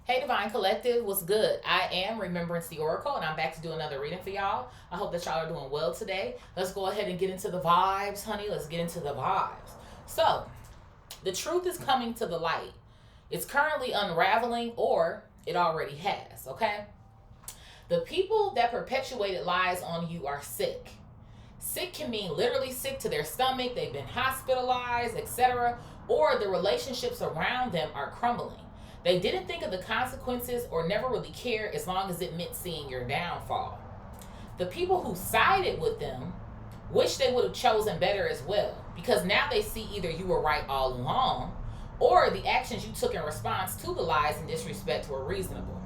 Hey Divine Collective, what's good? I am Remembrance the Oracle, and I'm back to do another reading for y'all. I hope that y'all are doing well today. Let's go ahead and get into the vibes, honey. Let's get into the vibes. So, the truth is coming to the light. It's currently unraveling, or it already has, okay? The people that perpetuated lies on you are sick. Sick can mean literally sick to their stomach, they've been hospitalized, etc., or the relationships around them are crumbling. They didn't think of the consequences or never really cared as long as it meant seeing your downfall. The people who sided with them wish they would have chosen better as well, because now they see either you were right all along or the actions you took in response to the lies and disrespect were reasonable.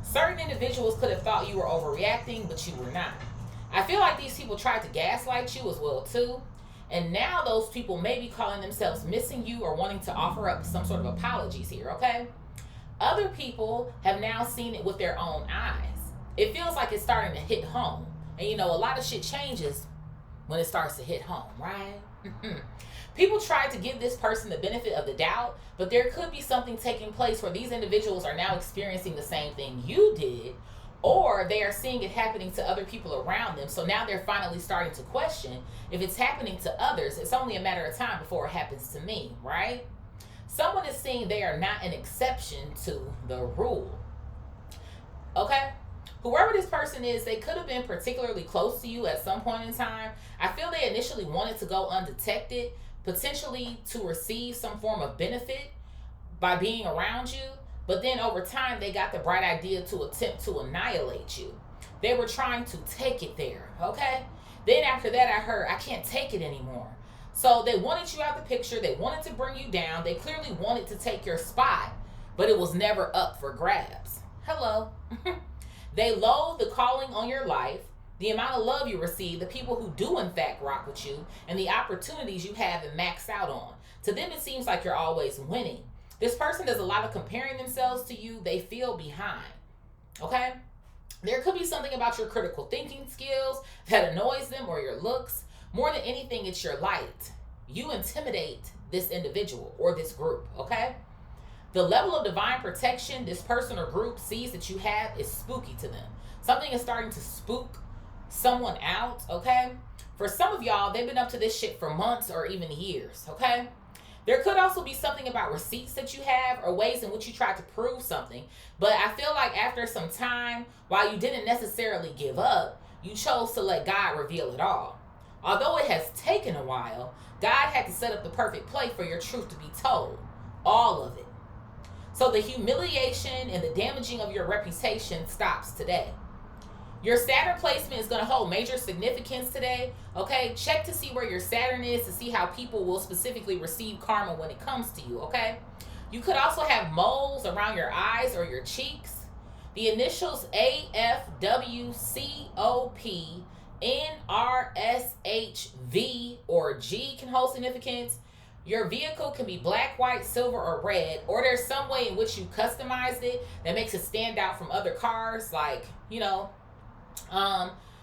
Certain individuals could have thought you were overreacting, but you were not. I feel like these people tried to gaslight you as well too, and now those people may be calling themselves missing you or wanting to offer up some sort of apologies here, okay? Other people have now seen it with their own eyes. It feels like it's starting to hit home. And you know, a lot of shit changes when it starts to hit home, right? People try to give this person the benefit of the doubt, but there could be something taking place where these individuals are now experiencing the same thing you did, or they are seeing it happening to other people around them. So now they're finally starting to question, if it's happening to others, it's only a matter of time before it happens to me, right? Someone is seeing they are not an exception to the rule. Okay? Whoever this person is, they could have been particularly close to you at some point in time. I feel they initially wanted to go undetected, potentially to receive some form of benefit by being around you. But then over time, they got the bright idea to attempt to annihilate you. They were trying to take it there, okay? Then after that, I heard, I can't take it anymore. So they wanted you out the picture. They wanted to bring you down. They clearly wanted to take your spot, but it was never up for grabs. Hello. They loathe the calling on your life, the amount of love you receive, the people who do in fact rock with you, and the opportunities you have and max out on. To them, it seems like you're always winning. This person does a lot of comparing themselves to you. They feel behind. Okay? There could be something about your critical thinking skills that annoys them, or your looks. More than anything, it's your light. You intimidate this individual or this group, okay? The level of divine protection this person or group sees that you have is spooky to them. Something is starting to spook someone out, okay? For some of y'all, they've been up to this shit for months or even years, okay? There could also be something about receipts that you have or ways in which you tried to prove something. But I feel like after some time, while you didn't necessarily give up, you chose to let God reveal it all. Although it has taken a while, God had to set up the perfect play for your truth to be told. All of it. So the humiliation and the damaging of your reputation stops today. Your Saturn placement is going to hold major significance today. Okay, check to see where your Saturn is to see how people will specifically receive karma when it comes to you. Okay, you could also have moles around your eyes or your cheeks. The initials AFWCOP, NRSHV, or G can hold significance. Your vehicle can be black, white, silver, or red, or there's some way in which you customized it that makes it stand out from other cars, like, you know.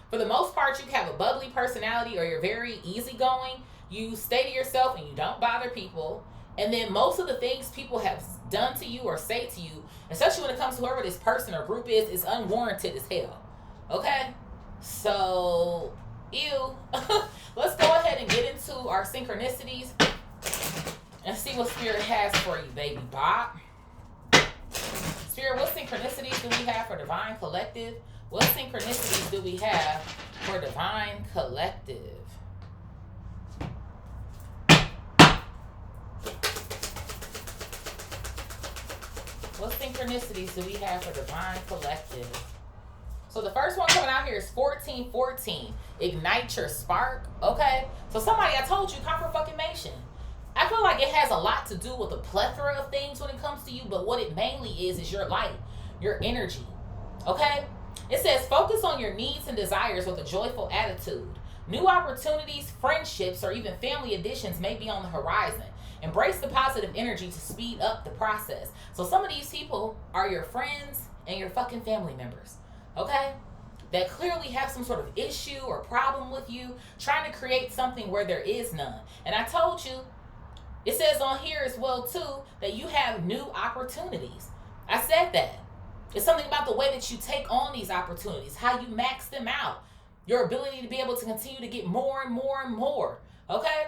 For the most part, you have a bubbly personality, or you're very easygoing. You stay to yourself and you don't bother people. And then most of the things people have done to you or say to you, especially when it comes to whoever this person or group is unwarranted as hell. Okay? So, ew. Let's go ahead and get into our synchronicities and see what Spirit has for you, baby bop. Spirit, what synchronicities do we have for Divine Collective? What synchronicities do we have for Divine Collective? What synchronicities do we have for Divine Collective? So the first one coming out here is 1414. Ignite your spark. Okay? So somebody, I told you, confirmation. I feel like it has a lot to do with a plethora of things when it comes to you, but what it mainly is your light, your energy. Okay? It says, focus on your needs and desires with a joyful attitude. New opportunities, friendships, or even family additions may be on the horizon. Embrace the positive energy to speed up the process. So some of these people are your friends and your fucking family members. Okay? That clearly have some sort of issue or problem with you, trying to create something where there is none. And I told you, it says on here as well too, that you have new opportunities. I said that. It's something about the way that you take on these opportunities, how you max them out, your ability to be able to continue to get more and more and more. Okay?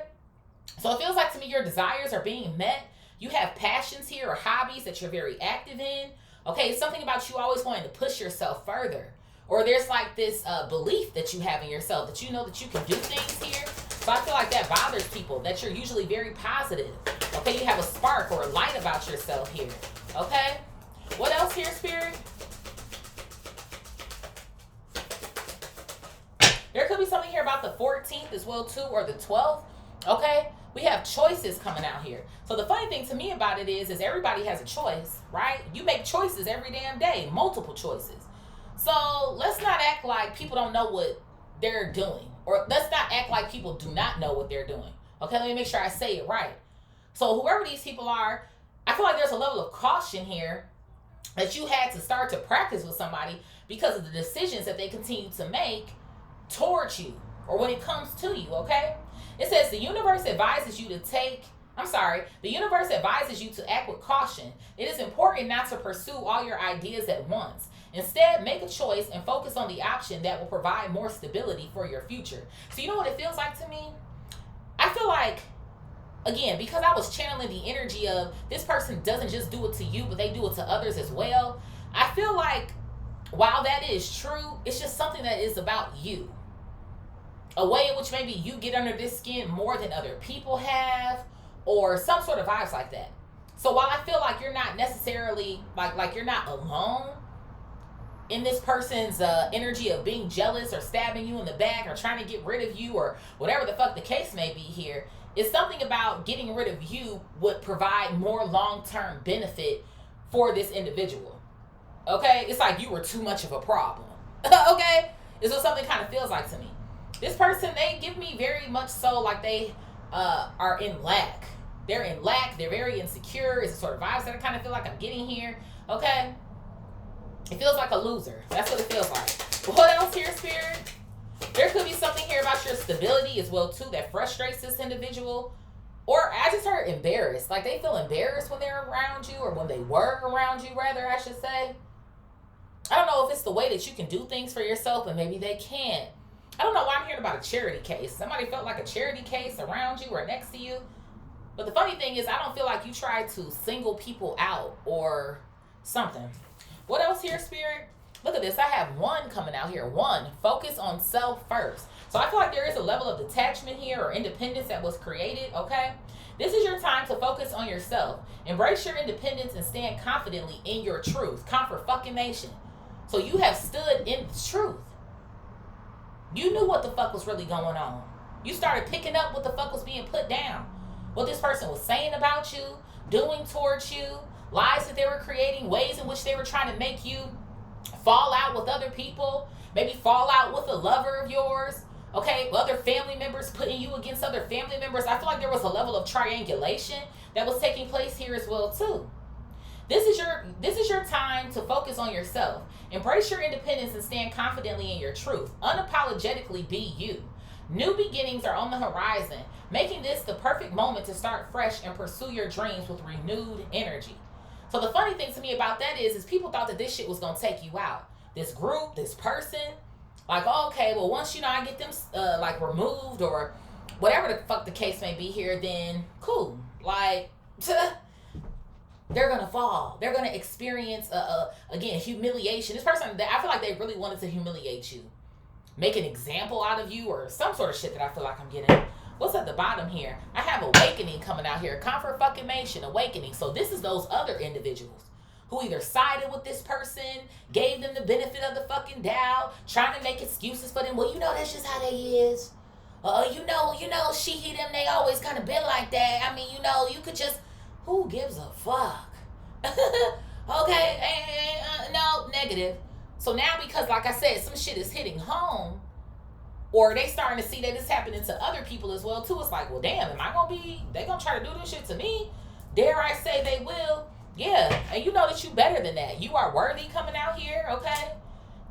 So it feels like to me your desires are being met. You have passions here or hobbies that you're very active in. Okay, it's something about you always wanting to push yourself further. Or there's like this belief that you have in yourself that you know that you can do things here. So I feel like that bothers people, that you're usually very positive. Okay, you have a spark or a light about yourself here. Okay? What else here, Spirit? There could be something here about the 14th as well, too, or the 12th. Okay? We have choices coming out here. So the funny thing to me about it is everybody has a choice, right? You make choices every damn day, multiple choices. So let's not act like people don't know what they're doing. Or let's not act like people do not know what they're doing. Okay, let me make sure I say it right. So whoever these people are, I feel like there's a level of caution here that you had to start to practice with somebody because of the decisions that they continue to make towards you or when it comes to you, okay? It says the universe advises you to act with caution. It is important not to pursue all your ideas at once. Instead, make a choice and focus on the option that will provide more stability for your future. So you know what it feels like to me? I feel like, again, because I was channeling the energy of this person doesn't just do it to you, but they do it to others as well. I feel like while that is true, it's just something that is about you. A way in which maybe you get under this skin more than other people have, or some sort of vibes like that. So while I feel like you're not necessarily, like you're not alone in this person's energy of being jealous or stabbing you in the back or trying to get rid of you or whatever the fuck the case may be here, it's something about getting rid of you would provide more long-term benefit for this individual. Okay? It's like you were too much of a problem. Okay? It's what something kind of feels like to me. This person, they give me very much so like they are in lack. They're in lack. They're very insecure. It's the sort of vibes that I kind of feel like I'm getting here. Okay? It feels like a loser. That's what it feels like. What else here, Spirit? There could be something here about your stability as well, too, that frustrates this individual. Or I just heard embarrassed. Like they feel embarrassed when they're around you, or when they were around you, rather, I should say. I don't know if it's the way that you can do things for yourself, and maybe they can't. I don't know why I'm hearing about a charity case. Somebody felt like a charity case around you or next to you. But the funny thing is, I don't feel like you tried to single people out or something. What else here, Spirit? Look at this. I have 1 coming out here. 1, focus on self first. So I feel like there is a level of detachment here or independence that was created, okay? This is your time to focus on yourself. Embrace your independence and stand confidently in your truth. Comfort fucking nation. So you have stood in the truth. You knew what the fuck was really going on. You started picking up what the fuck was being put down. What this person was saying about you, doing towards you, lies that they were creating, ways in which they were trying to make you fall out with other people, maybe fall out with a lover of yours, okay, other family members, putting you against other family members. I feel like there was a level of triangulation that was taking place here as well, too. This is your time to focus on yourself. Embrace your independence and stand confidently in your truth. Unapologetically be you. New beginnings are on the horizon, making this the perfect moment to start fresh and pursue your dreams with renewed energy. So the funny thing to me about that is people thought that this shit was going to take you out. This group, this person, like, oh, okay, well, once, I get them, removed or whatever the fuck the case may be here, then cool. Like, they're going to fall. They're going to experience, again, humiliation. This person, I feel like they really wanted to humiliate you. Make an example out of you or some sort of shit that I feel like I'm getting. What's at the bottom here? I have awakening coming out here. Comfort fucking nation, awakening. So this is those other individuals who either sided with this person, gave them the benefit of the fucking doubt, trying to make excuses for them. Well, that's just how they is. She, them, they always kind of been like that. I mean, you could just, who gives a fuck? Okay, no, negative. So now because, like I said, some shit is hitting home, or they starting to see that it's happening to other people as well, too. It's like, well, damn, they gonna try to do this shit to me? Dare I say they will? Yeah, and you know that you better than that. You are worthy coming out here, okay?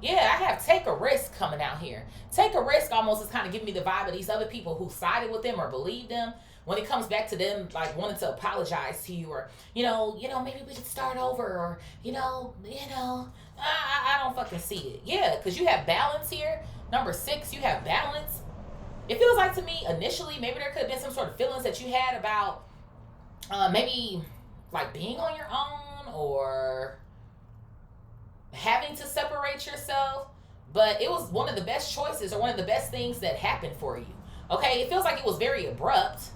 Yeah, I have take a risk coming out here. Take a risk almost is kind of giving me the vibe of these other people who sided with them or believed them, when it comes back to them like wanting to apologize to you, or maybe we could start over, or I don't fucking see it. Yeah, because you have balance here. Number 6, you have balance. It feels like to me initially maybe there could have been some sort of feelings that you had about maybe like being on your own or having to separate yourself, but it was one of the best choices or one of the best things that happened for you. Okay, it feels like it was very abrupt,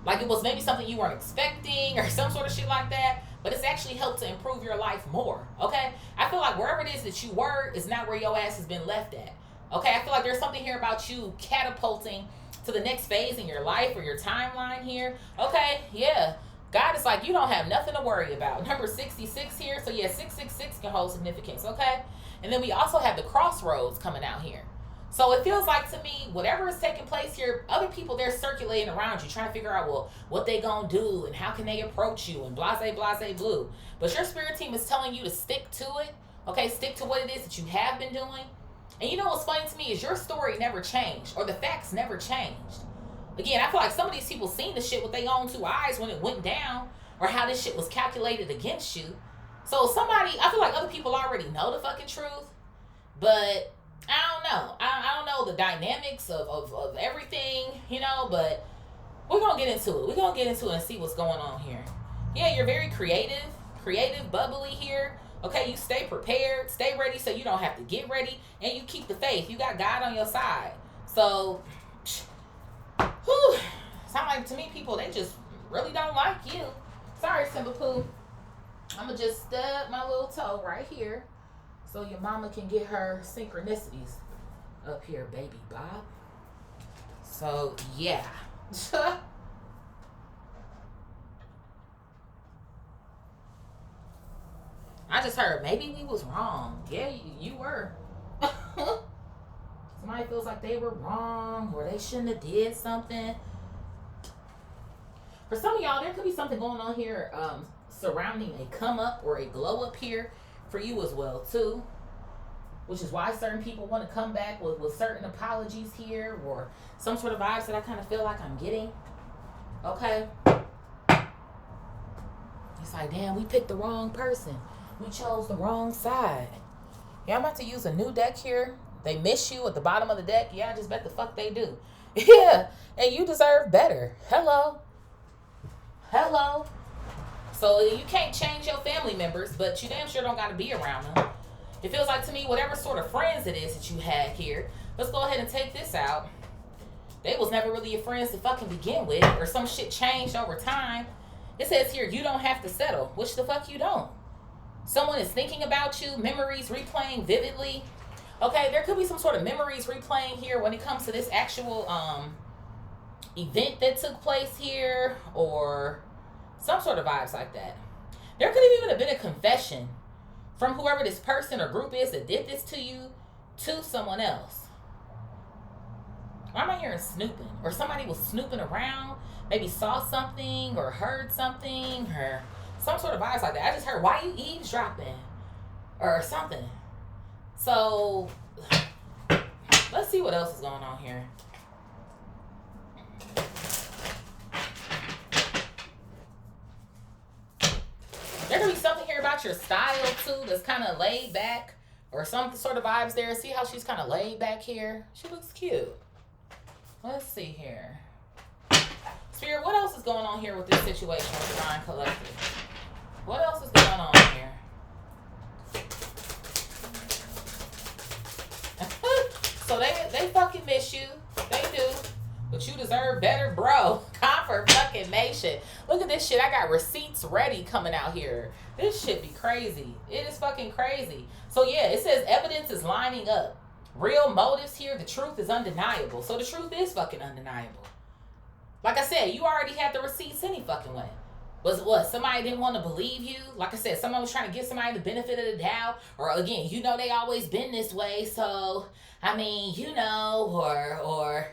like it was maybe something you weren't expecting or some sort of shit like that, but it's actually helped to improve your life more. Okay, I feel like wherever it is that you were is not where your ass has been left at. Okay, I feel like there's something here about you catapulting to the next phase in your life or your timeline here. Okay, yeah. God is like, you don't have nothing to worry about. Number 66 here. So yeah, 666 can hold significance, okay? And then we also have the crossroads coming out here. So it feels like to me, whatever is taking place here, other people, they're circulating around you, trying to figure out, well, what they gonna do and how can they approach you and blase, blue. But your spirit team is telling you to stick to it, okay? Stick to what it is that you have been doing. And you know what's funny to me is your story never changed, or the facts never changed. Again, I feel like some of these people seen the shit with their own 2 eyes when it went down, or how this shit was calculated against you. So I feel like other people already know the fucking truth, but I don't know. I don't know the dynamics of everything, but we're going to get into it. We're going to get into it and see what's going on here. Yeah, you're very creative, bubbly here. Okay, you stay prepared, stay ready so you don't have to get ready, and you keep the faith. You got God on your side. So, whew, sound like to me people, they just really don't like you. Sorry, Simba Poo. I'm going to just stub my little toe right here so your mama can get her synchronicities up here, baby Bob. So, yeah. I just heard maybe we was wrong. Yeah, you were. Somebody feels like they were wrong or they shouldn't have did something. For some of y'all, there could be something going on here surrounding a come up or a glow up here for you as well too. Which is why certain people want to come back with certain apologies here, or some sort of vibes that I kind of feel like I'm getting. Okay. It's like, damn, we picked the wrong person. We chose the wrong side. Yeah, I'm about to use a new deck here. They miss you at the bottom of the deck. Yeah, I just bet the fuck they do. Yeah, and you deserve better. Hello. So you can't change your family members, but you damn sure don't got to be around them. It feels like to me, whatever sort of friends it is that you had here, let's go ahead and take this out. They was never really your friends to fucking begin with, or some shit changed over time. It says here, you don't have to settle, which the fuck you don't. Someone is thinking about you, memories replaying vividly. Okay, there could be some sort of memories replaying here when it comes to this actual event that took place here, or some sort of vibes like that. There could even have been a confession from whoever this person or group is that did this to you to someone else. Why am I hearing snooping? Or somebody was snooping around, maybe saw something or heard something or some sort of vibes like that. I just heard, why you eavesdropping? Or something. So, let's see what else is going on here. There could be something here about your style, too, that's kind of laid back. Or some sort of vibes there. See how she's kind of laid back here? She looks cute. Let's see here. Spirit, what else is going on here with this situation with Divine Collective? What else is going on here? So they fucking miss you. They do. But you deserve better, bro. Confirmation. Look at this shit. I got receipts ready coming out here. This shit be crazy. It is fucking crazy. So yeah, it says evidence is lining up. Real motives here. The truth is undeniable. So the truth is fucking undeniable. Like I said, you already had the receipts any fucking way. Was what? Somebody didn't want to believe you? Like I said, someone was trying to give somebody the benefit of the doubt. Or again, they always been this way. So, I mean, or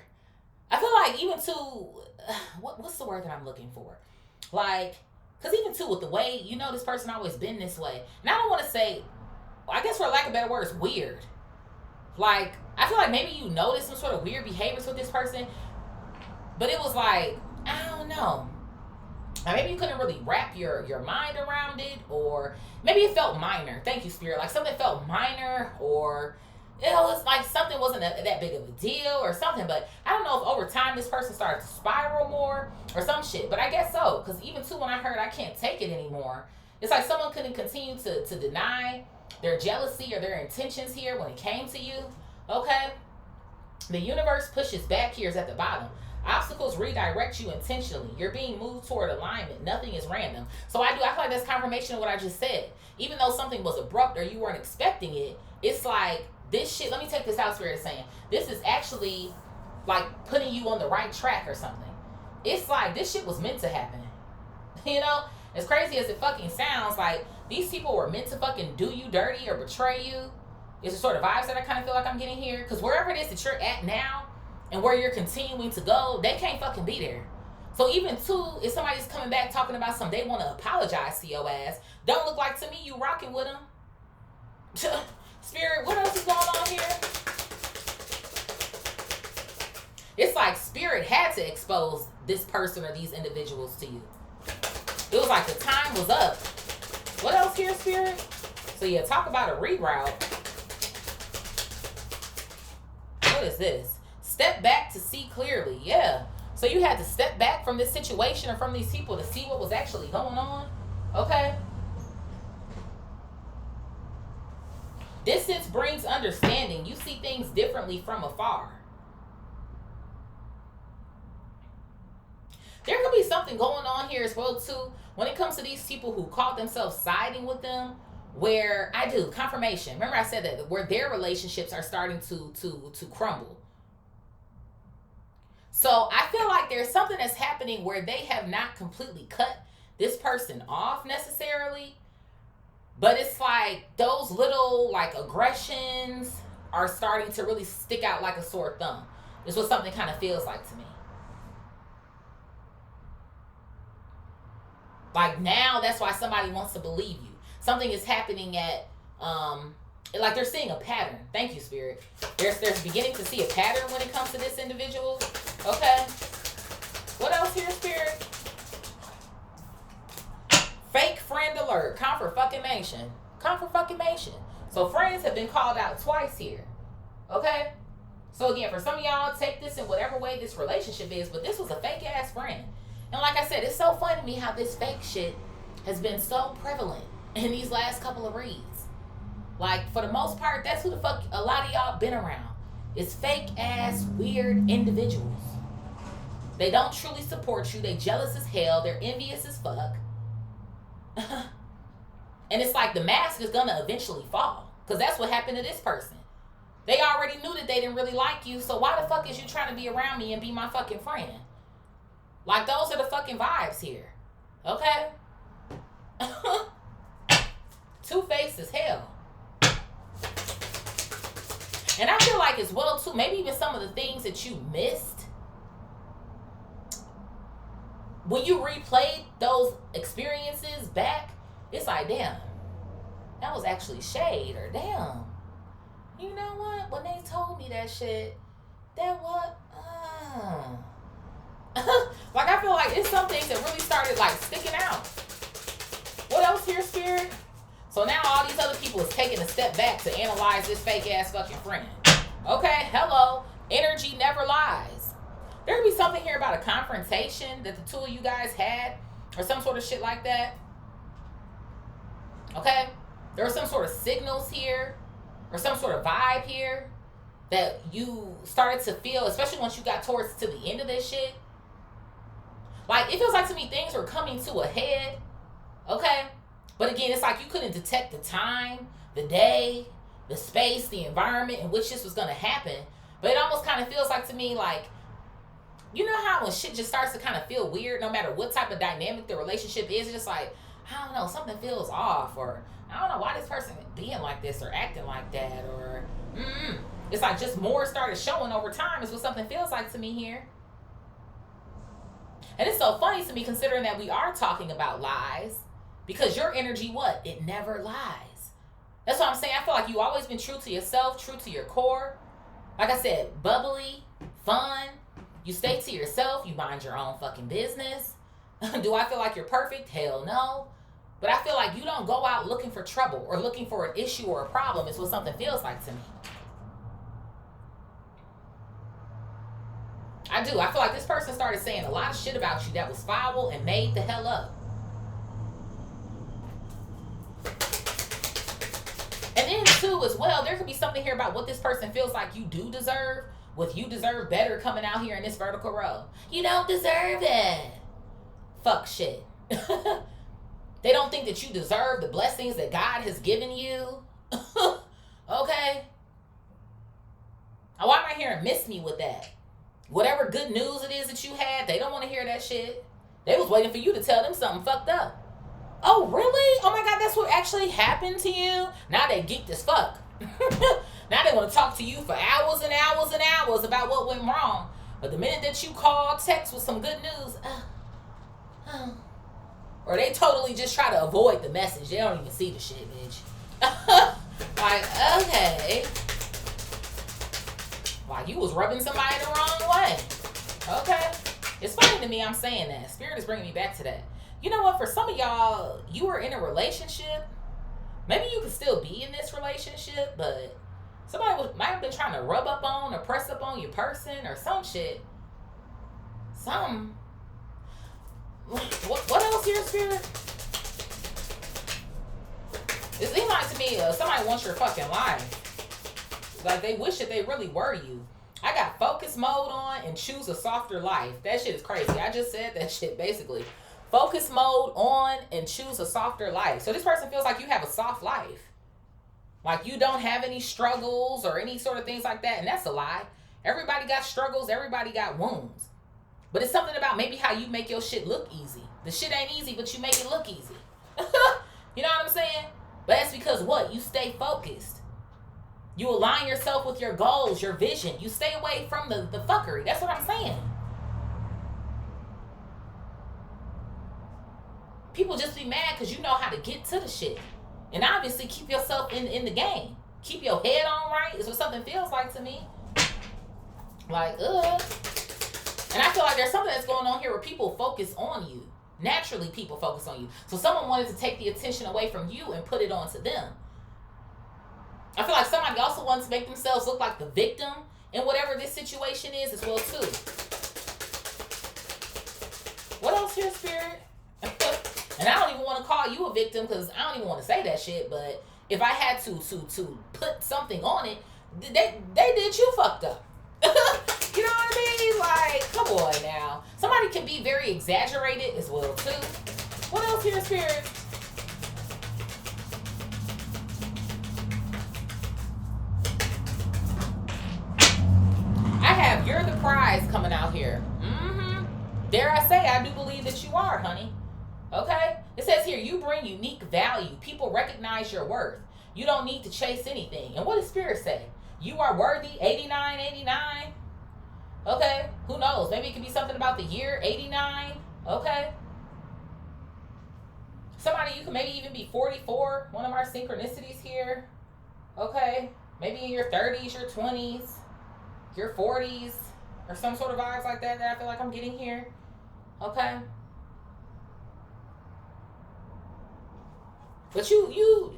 I feel like even too, what's the word that I'm looking for? Like, because even too with the way, this person always been this way. And I don't want to say, I guess for lack of better words, weird. Like, I feel like maybe you noticed some sort of weird behaviors with this person. But it was like, I don't don't know. Now, maybe you couldn't really wrap your mind around it, or maybe it felt minor. Thank you, Spirit. Like something felt minor, or it was like something wasn't that big of a deal or something. But I don't know if over time this person started to spiral more or some shit. But I guess so, because even too when I heard I can't take it anymore, it's like someone couldn't continue to deny their jealousy or their intentions here when it came to you. Okay? The universe pushes back here is at the bottom. Obstacles redirect you intentionally. You're being moved toward alignment. Nothing is random. So I feel like that's confirmation of what I just said. Even though something was abrupt or you weren't expecting it, it's like this shit, let me take this out, Spirit is saying. This is actually like putting you on the right track or something. It's like this shit was meant to happen. You know? As crazy as it fucking sounds, like these people were meant to fucking do you dirty or betray you. It's the sort of vibes that I kind of feel like I'm getting here. Because wherever it is that you're at now and where you're continuing to go, they can't fucking be there. So even too, if somebody's coming back talking about something, they want to apologize to your ass. Don't look like to me you rocking with them. Spirit, what else is going on here? It's like Spirit had to expose this person or these individuals to you. It was like the time was up. What else here, Spirit? So yeah, talk about a reroute. What is this? Step back to see clearly. Yeah. So you had to step back from this situation or from these people to see what was actually going on. Okay. Distance brings understanding. You see things differently from afar. There could be something going on here as well too when it comes to these people who call themselves siding with them, where I do confirmation. Remember I said that where their relationships are starting to crumble. So I feel like there's something that's happening where they have not completely cut this person off necessarily, but it's like those little like aggressions are starting to really stick out like a sore thumb. Is what something kind of feels like to me. Like now, that's why somebody wants to believe you. Something is happening at, like they're seeing a pattern. Thank you, Spirit. There's beginning to see a pattern when it comes to this individual. Okay. What else here, Spirit? Fake friend alert. Confirmation. Confirmation. So friends have been called out twice here. Okay. So again, for some of y'all, take this in whatever way this relationship is, but this was a fake ass friend. And like I said, it's so funny to me how this fake shit has been so prevalent in these last couple of reads. Like, for the most part, that's who the fuck a lot of y'all been around. It's fake ass, weird individuals. They don't truly support you. They jealous as hell. They're envious as fuck. And it's like the mask is gonna eventually fall. Because that's what happened to this person. They already knew that they didn't really like you, so why the fuck is you trying to be around me and be my fucking friend? Like, those are the fucking vibes here. Okay? Two-faced as hell. And I feel like as well, too, maybe even some of the things that you missed, when you replayed those experiences back, it's like, damn, that was actually shade, or damn, you know what? When they told me that shit, that what? Like, I feel like it's some things that really started, like, sticking out. What else here, Spirit? So now all these other people is taking a step back to analyze this fake-ass fucking friend. Okay, hello. Energy never lies. There could be something here about a confrontation that the two of you guys had, or some sort of shit like that. Okay? There were some sort of signals here, or some sort of vibe here that you started to feel, especially once you got towards to the end of this shit. Like, it feels like to me things were coming to a head, okay? But again, it's like you couldn't detect the time, the day, the space, the environment in which this was going to happen. But it almost kind of feels like to me like, you know how when shit just starts to kind of feel weird, no matter what type of dynamic the relationship is, it's just like, I don't know, something feels off, or I don't know why this person being like this or acting like that, or it's like just more started showing over time is what something feels like to me here. And it's so funny to me considering that we are talking about lies, because your energy, what? It never lies. That's what I'm saying. I feel like you've always been true to yourself, true to your core. Like I said, bubbly, fun. You stay to yourself. You mind your own fucking business. Do I feel like you're perfect? Hell no. But I feel like you don't go out looking for trouble or looking for an issue or a problem. Is what something feels like to me. I do. I feel like this person started saying a lot of shit about you that was foul and made the hell up. And then, too, as well, there could be something here about what this person feels like you do deserve, with you deserve better coming out here in this vertical row. You don't deserve it. Fuck shit. They don't think that you deserve the blessings that God has given you. Okay? Why am I hearing miss me with that? Whatever good news it is that you had, they don't want to hear that shit. They was waiting for you to tell them something fucked up. Oh, really? Oh my God, that's what actually happened to you? Now they geeked as fuck. Now they want to talk to you for hours and hours and hours about what went wrong. But the minute that you call, text with some good news, or they totally just try to avoid the message. They don't even see the shit, bitch. Like, okay. Like, you was rubbing somebody the wrong way. Okay. It's funny to me I'm saying that. Spirit is bringing me back to that. You know what? For some of y'all, you were in a relationship. Maybe you could still be in this relationship, but somebody might have been trying to rub up on or press up on your person or some shit. What else here, Spirit? It seems like to me somebody wants your fucking life. Like they wish that they really were you. I got focus mode on and choose a softer life. That shit is crazy. I just said that shit basically. Focus mode on and choose a softer life. So this person feels like you have a soft life. Like you don't have any struggles or any sort of things like that. And that's a lie. Everybody got struggles. Everybody got wounds. But it's something about maybe how you make your shit look easy. The shit ain't easy, but you make it look easy. You know what I'm saying? But that's because what? You stay focused. You align yourself with your goals, your vision. You stay away from the fuckery. That's what I'm saying. People just be mad because you know how to get to the shit. And obviously keep yourself in the game. Keep your head on right is what something feels like to me. Like, And I feel like there's something that's going on here where people focus on you. Naturally, people focus on you. So someone wanted to take the attention away from you and put it onto them. I feel like somebody also wants to make themselves look like the victim in whatever this situation is as well, too. What else here, Spirit? And I don't even want to call you a victim because I don't even want to say that shit. But if I had to put something on it, they did you fucked up. You know what I mean? Like, come on now. Somebody can be very exaggerated as well, too. What else here, Spirit? I have you're the prize coming out here. Dare I say, I do believe that you are, honey. Okay? It says here, you bring unique value. People recognize your worth. You don't need to chase anything. And what does Spirit say? You are worthy, 89. Okay? Who knows? Maybe it could be something about the year 89. Okay? Somebody, you could maybe even be 44. One of our synchronicities here. Okay? Maybe in your 30s, your 20s, your 40s, or some sort of vibes like that I feel like I'm getting here. Okay? But you,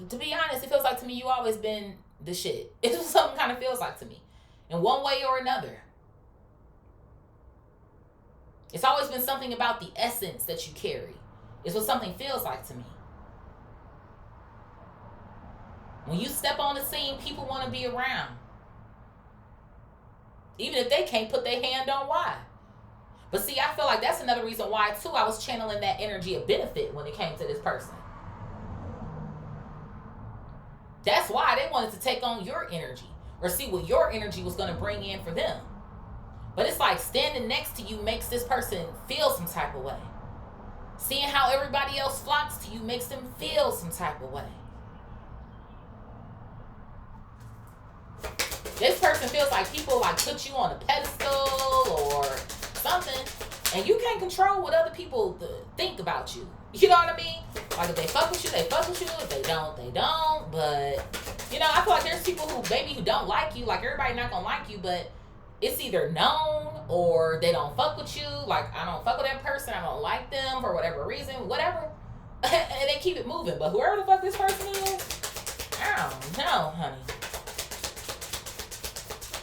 to be honest, it feels like to me you always been the shit. It's what something kind of feels like to me. In one way or another. It's always been something about the essence that you carry. It's what something feels like to me. When you step on the scene, people want to be around. Even if they can't put their hand on why. But see, I feel like that's another reason why, too, I was channeling that energy of benefit when it came to this person. That's why they wanted to take on your energy or see what your energy was going to bring in for them. But it's like standing next to you makes this person feel some type of way. Seeing how everybody else flocks to you makes them feel some type of way. This person feels like people like put you on a pedestal or something, and you can't control what other people think about you. You know what I mean? Like if they fuck with you, they fuck with you. If they don't, they don't. But, you know, I feel like there's people who maybe who don't like you. Like everybody not gonna like you, but it's either known or they don't fuck with you. Like, I don't fuck with that person. I don't like them for whatever reason, whatever. And they keep it moving. But whoever the fuck this person is, I don't know, honey.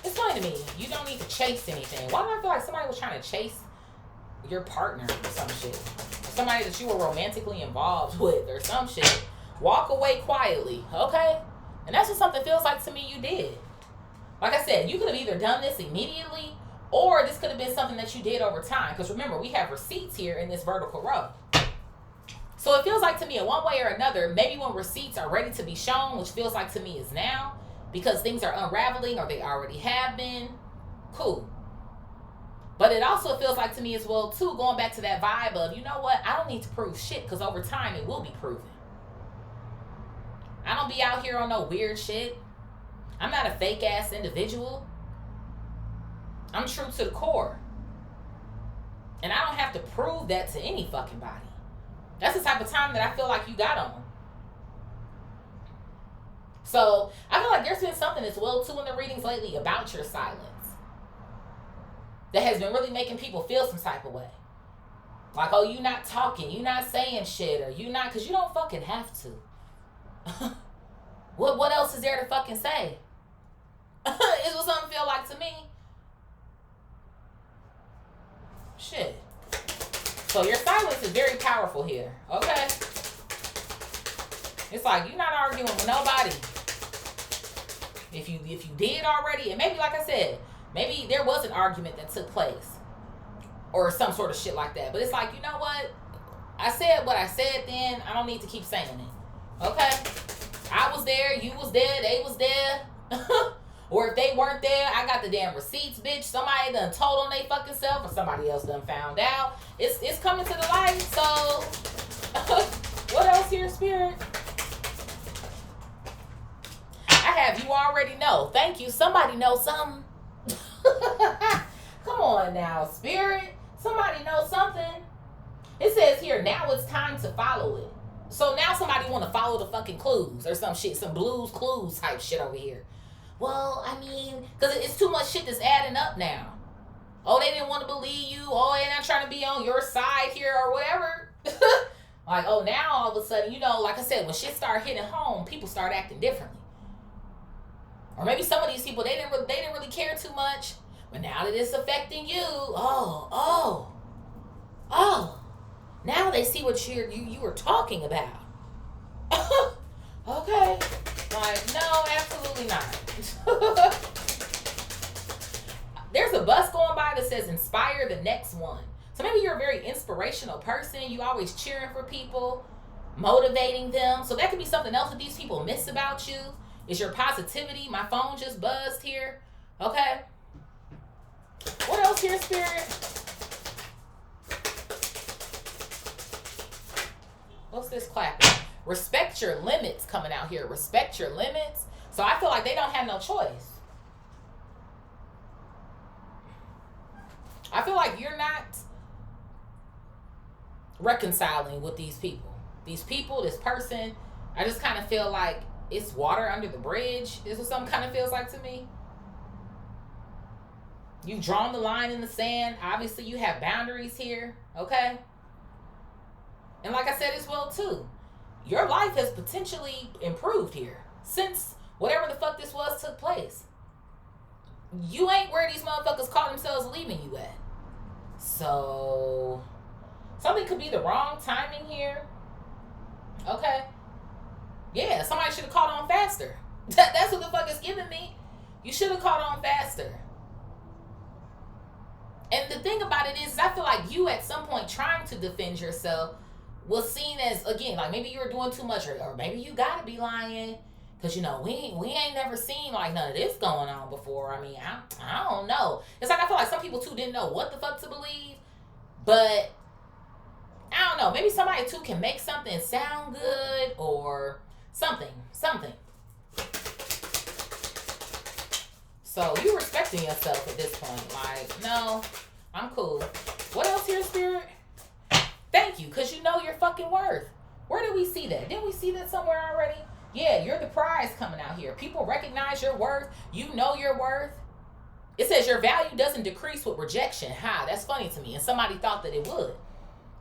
Explain to me. You don't need to chase anything. Why do I feel like somebody was trying to chase your partner or some shit? Somebody that you were romantically involved with or some shit. Walk away quietly, okay? And that's what something feels like to me you did. Like I said, you could have either done this immediately or this could have been something that you did over time. Because remember, we have receipts here in this vertical row. So it feels like to me in one way or another, maybe when receipts are ready to be shown, which feels like to me is now, because things are unraveling or they already have been, cool. But it also feels like to me as well, too, going back to that vibe of, you know what, I don't need to prove shit because over time it will be proven. I don't be out here on no weird shit. I'm not a fake ass individual. I'm true to the core. And I don't have to prove that to any fucking body. That's the type of time that I feel like you got on. So I feel like there's been something as well too in the readings lately about your silence that has been really making people feel some type of way. Like, oh, you not talking, you not saying shit, or you not, because you don't fucking have to. What else is there to fucking say? Is what something feel like to me. Shit. So your silence is very powerful here, okay? It's like you're not arguing with nobody. If you did already, and maybe like I said, maybe there was an argument that took place or some sort of shit like that. But it's like, you know what? I said what I said then. I don't need to keep saying it. Okay? I was there, you was there, they was there. Or if they weren't there, I got the damn receipts, bitch. Somebody done told on they fucking self, or somebody else done found out. It's coming to the light, so what else here, Spirit? I have you already know. Thank you. Somebody knows something. Come on now, Spirit. Somebody knows something. It says here, now it's time to follow it. So now somebody want to follow the fucking clues or some shit, some Blues Clues type shit over here. Well, I mean, because it's too much shit that's adding up now. Oh, they didn't want to believe you. Oh, they're not trying to be on your side here or whatever. Like, oh, now all of a sudden, you know, like I said, when shit start hitting home, people start acting differently. Or maybe some of these people, they didn't really care too much. But now that it's affecting you, oh. Now they see what you were talking about. Okay. Like, no, absolutely not. There's a bus going by that says inspire the next one. So maybe you're a very inspirational person. You always cheering for people, motivating them. So that could be something else that these people miss about you. Is your positivity. My phone just buzzed here. Okay. What else here, Spirit? What's this clapping? Respect your limits coming out here. Respect your limits. So I feel like they don't have no choice. I feel like you're not reconciling with these people. These people, this person, I just kind of feel like it's water under the bridge. Is what something kind of feels like to me. You've drawn the line in the sand. Obviously, you have boundaries here. Okay? And like I said as well, too, your life has potentially improved here since whatever the fuck this was took place. You ain't where these motherfuckers call themselves leaving you at. So, something could be the wrong timing here. Okay? Yeah, somebody should have caught on faster. That's what the fuck it's giving me. You should have caught on faster. And the thing about it is, I feel like you at some point trying to defend yourself was seen as, again, like maybe you were doing too much, or maybe you gotta be lying. Because, you know, we ain't never seen like none of this going on before. I mean, I don't know. It's like I feel like some people too didn't know what the fuck to believe. But I don't know. Maybe somebody too can make something sound good or something. So you respecting yourself at this point. Like, no, I'm cool. What else here, Spirit? Thank you, because you know your fucking worth. Where did we see that? Didn't we see that somewhere already? Yeah, you're the prize coming out here. People recognize your worth. You know your worth. It says your value doesn't decrease with rejection. Ha, that's funny to me. And somebody thought that it would.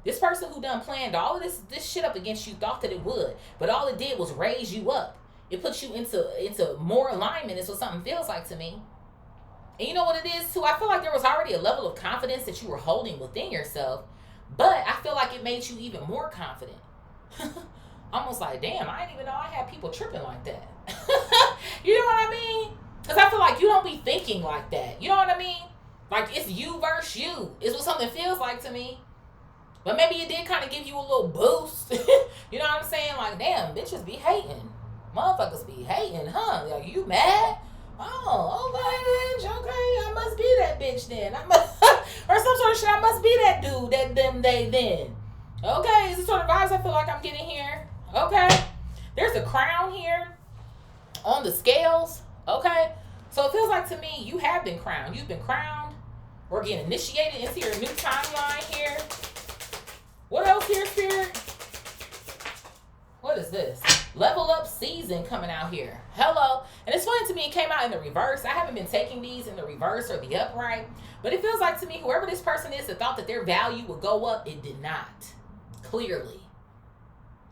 This person who done planned all of this shit up against you thought that it would. But all it did was raise you up. It puts you into more alignment is what something feels like to me. And you know what it is too? I feel like there was already a level of confidence that you were holding within yourself. But I feel like it made you even more confident. Almost like, damn, I didn't even know I had people tripping like that. You know what I mean? Because I feel like you don't be thinking like that. You know what I mean? Like, it's you versus you. Is what something feels like to me. But maybe it did kind of give you a little boost. You know what I'm saying? Like, damn, bitches be hating. Motherfuckers be hating, huh? Like, you mad? Oh, okay, bitch. Okay, I must be that bitch then. I must, or some sort of shit. I must be that dude, that them, they, then. Okay, is the sort of vibes I feel like I'm getting here. Okay, there's a crown here on the scales. Okay, so it feels like to me you have been crowned. You've been crowned. We're getting initiated into your new timeline here. What else here, Spirit? What is this? Level up season coming out here. Hello. And it's funny to me, it came out in the reverse. I haven't been taking these in the reverse or the upright. But it feels like to me, whoever this person is that thought that their value would go up, it did not. Clearly.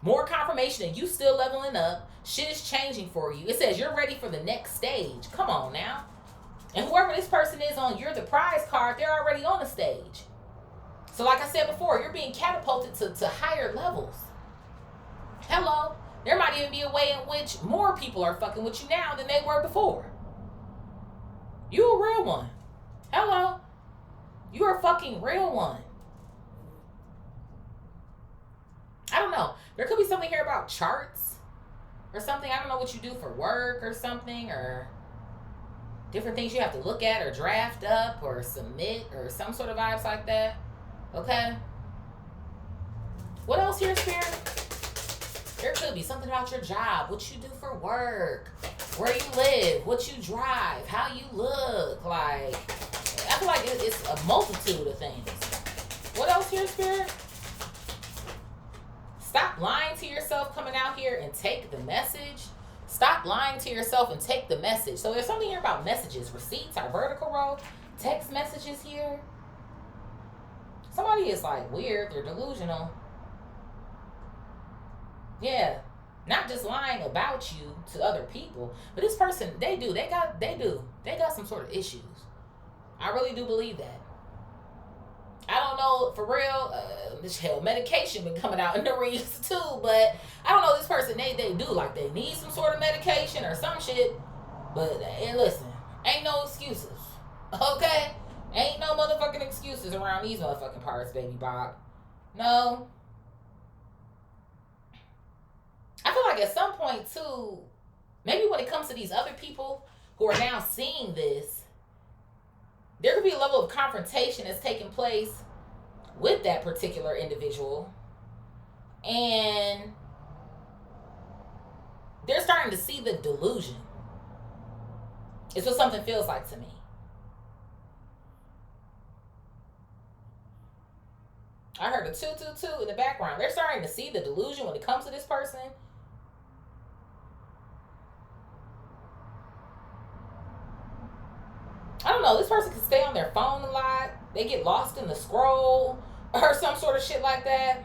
More confirmation that you still leveling up. Shit is changing for you. It says you're ready for the next stage. Come on now. And whoever this person is on You're the Prize card, they're already on the stage. So like I said before, you're being catapulted to higher levels. Hello. There might even be a way in which more people are fucking with you now than they were before. You a real one. Hello. You're a fucking real one. I don't know. There could be something here about charts or something. I don't know what you do for work or something, or different things you have to look at or draft up or submit or some sort of vibes like that. Okay. What else here, Spirit? There could be something about your job, what you do for work, where you live, what you drive, how you look. Like, I feel like it's a multitude of things. What else here, Spirit? Stop lying to yourself coming out here and take the message. Stop lying to yourself and take the message. So there's something here about messages. Receipts, our vertical row. Text messages here. Somebody is like weird. They're delusional. Yeah. Not just lying about you to other people. But this person, they got some sort of issues. I really do believe that. I don't know, for real, hell, medication been coming out in the reads too, but I don't know, this person, they do, like, they need some sort of medication or some shit, but, and listen, ain't no excuses, okay? Ain't no motherfucking excuses around these motherfucking parts, baby Bob. No. I feel like at some point, too, maybe when it comes to these other people who are now seeing this, there could be a level of confrontation that's taking place with that particular individual. And they're starting to see the delusion. It's what something feels like to me. I heard a 222 in the background. They're starting to see the delusion when it comes to this person. I don't know, this person can stay on their phone a lot. They get lost in the scroll or some sort of shit like that.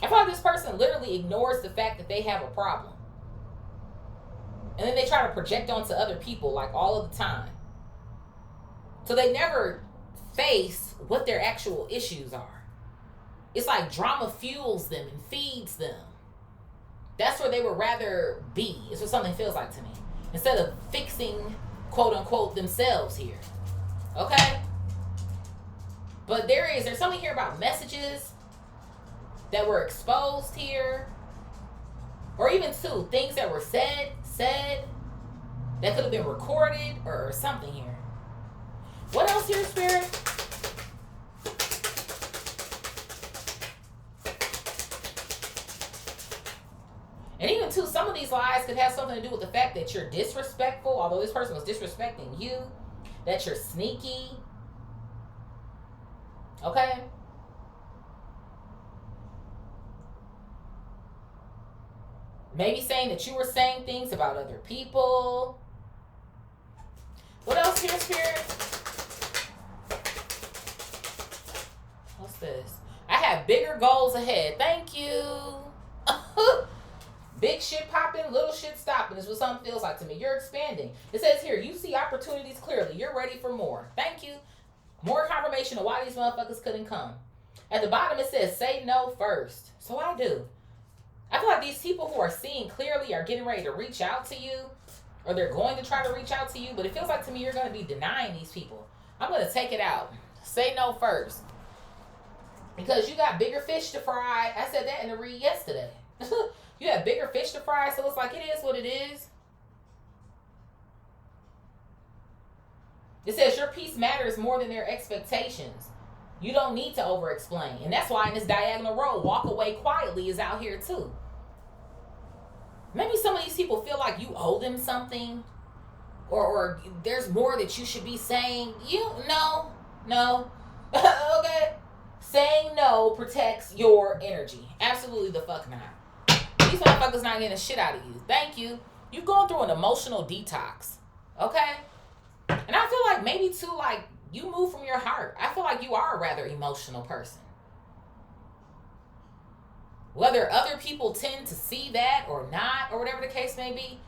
I feel like this person literally ignores the fact that they have a problem. And then they try to project onto other people like all of the time. So they never face what their actual issues are. It's like drama fuels them and feeds them. That's where they would rather be. It's what something feels like to me. Instead of fixing, quote unquote, themselves here. Okay? But there's something here about messages that were exposed here. Or even too, things that were said, that could have been recorded or something here. What else here, Spirit? And even too, some of these lies could have something to do with the fact that you're disrespectful, although this person was disrespecting you, that you're sneaky. Okay? Maybe saying that you were saying things about other people. What else here, Spirit? What's this? I have bigger goals ahead. Thank you. Big shit popping, little shit stopping is what something feels like to me. You're expanding. It says here, you see opportunities clearly. You're ready for more. Thank you. More confirmation of why these motherfuckers couldn't come. At the bottom, it says, say no first. So I do. I feel like these people who are seeing clearly are getting ready to reach out to you, or they're going to try to reach out to you, but it feels like to me you're going to be denying these people. I'm going to take it out. Say no first. Because you got bigger fish to fry. I said that in the read yesterday. You have bigger fish to fry, so it's like it is what it is. It says your peace matters more than their expectations. You don't need to over-explain. And that's why in this diagonal row, walk away quietly is out here too. Maybe some of these people feel like you owe them something. Or there's more that you should be saying. No. Okay. Saying no protects your energy. Absolutely the fuck not. These motherfuckers not getting the shit out of you. Thank you. You're going through an emotional detox. Okay? And I feel like maybe too, like, you move from your heart. I feel like you are a rather emotional person. Whether other people tend to see that or not, or whatever the case may be.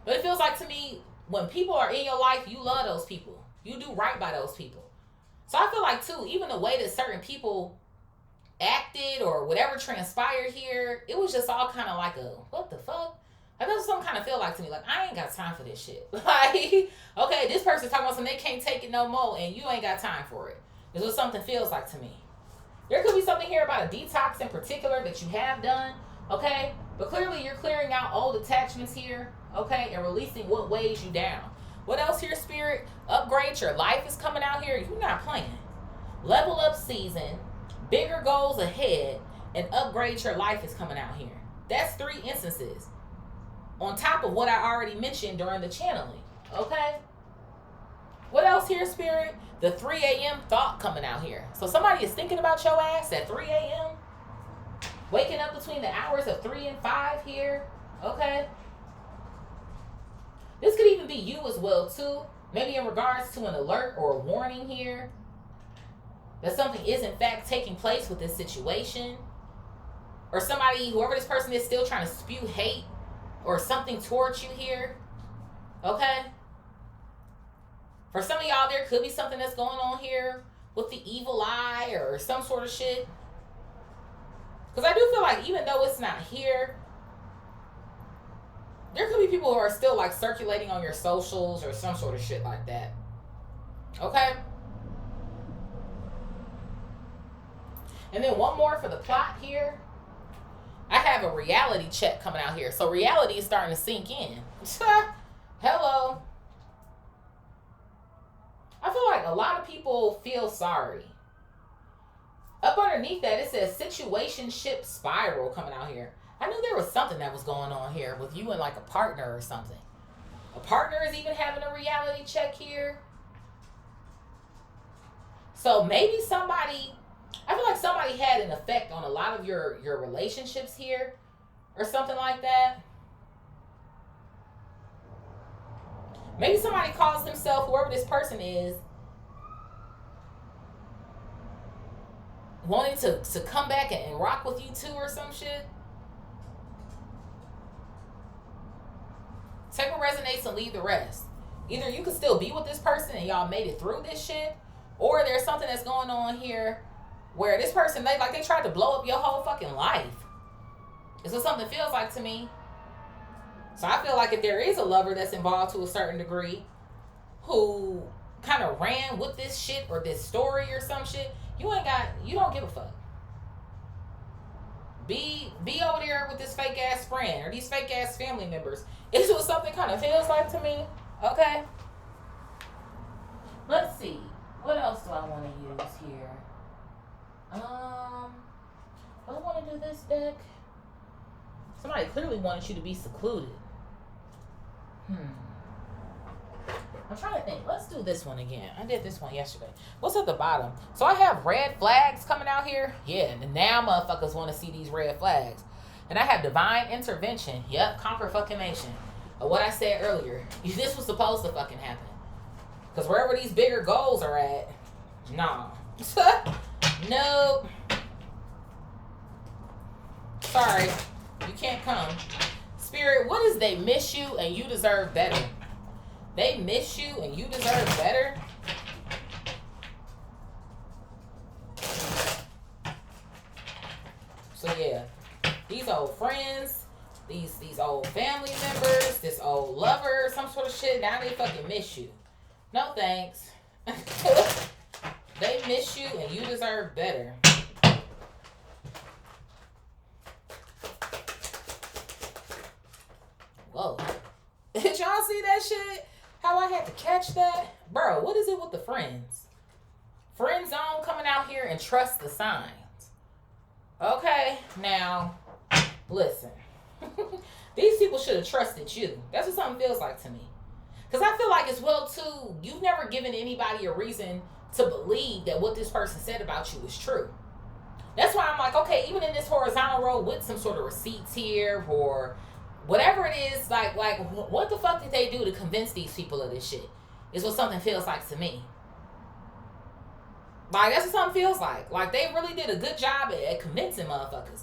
But it feels like to me, when people are in your life, you love those people. You do right by those people. So I feel like, too, even the way that certain people acted or whatever transpired here, it was just all kind of like a, what the fuck? Like, that's what some kind of feel like to me. Like, I ain't got time for this shit. Like, okay, this person's talking about something, they can't take it no more, and you ain't got time for it. This is what something feels like to me. There could be something here about a detox in particular that you have done, okay? But clearly you're clearing out old attachments here, okay? And releasing what weighs you down. What else here, Spirit? Upgrade your life is coming out here. You're not playing. Level up season, bigger goals ahead, and upgrade your life is coming out here. That's 3 instances. On top of what I already mentioned during the channeling, okay? What else here, Spirit? The 3 a.m. thought coming out here. So somebody is thinking about your ass at 3 a.m. Waking up between the hours of 3 and 5 here, okay? This could even be you as well, too. Maybe in regards to an alert or a warning here. That something is, in fact, taking place with this situation. Or somebody, whoever this person is, still trying to spew hate or something towards you here. Okay? For some of y'all, there could be something that's going on here with the evil eye or some sort of shit. Because I do feel like even though it's not here, there could be people who are still like circulating on your socials or some sort of shit like that. Okay? And then one more for the plot here. I have a reality check coming out here. So reality is starting to sink in. Hello. I feel like a lot of people feel sorry. Up underneath that, it says situationship spiral coming out here. I knew there was something that was going on here with you and like a partner or something. A partner is even having a reality check here. So maybe somebody, I feel like somebody had an effect on a lot of your relationships here or something like that. Maybe somebody calls themselves, whoever this person is, wanting to come back and rock with you too or some shit. Take what resonates and leave the rest. Either you could still be with this person and y'all made it through this shit, or there's something that's going on here where this person, they tried to blow up your whole fucking life. It's what something feels like to me. So I feel like if there is a lover that's involved to a certain degree who kind of ran with this shit or this story or some shit, you don't give a fuck. Be over there with this fake ass friend or these fake ass family members. It's what something kind of feels like to me. Okay? Let's see. What else do I want to use here? Do I want to do this deck? Somebody clearly wanted you to be secluded. I'm trying to think. Let's do this one again. I did this one yesterday. What's at the bottom? So I have red flags coming out here. Yeah, and now motherfuckers want to see these red flags. And I have divine intervention. Yep, confirmation of what I said earlier. This was supposed to fucking happen. Because wherever these bigger goals are at, nah. Nope. Sorry, you can't come. Spirit, what is they miss you and you deserve better? They miss you and you deserve better? So yeah, these old friends, these old family members, this old lover, some sort of shit, now they fucking miss you. No thanks. They miss you and you deserve better. Whoa. Did y'all see that shit? How I had to catch that? Bro, what is it with the friends? Friend zone coming out here and trust the signs. Okay, now, listen. These people should have trusted you. That's what something feels like to me. Because I feel like as well, too, you've never given anybody a reason to believe that what this person said about you is true. That's why I'm like, okay, even in this horizontal road with some sort of receipts here or whatever it is, like what the fuck did they do to convince these people of this shit? Is what something feels like to me. Like, that's what something feels like. Like, they really did a good job at convincing motherfuckers.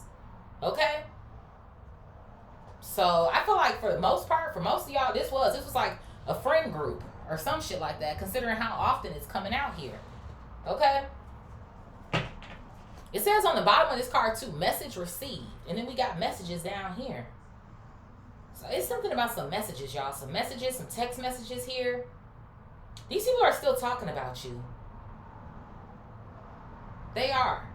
Okay? So, I feel like for the most part, for most of y'all, this was like a friend group or some shit like that, considering how often it's coming out here. Okay? It says on the bottom of this card, too, message received. And then we got messages down here. So, it's something about some messages, y'all. Some messages, some text messages here. These people are still talking about you. They are.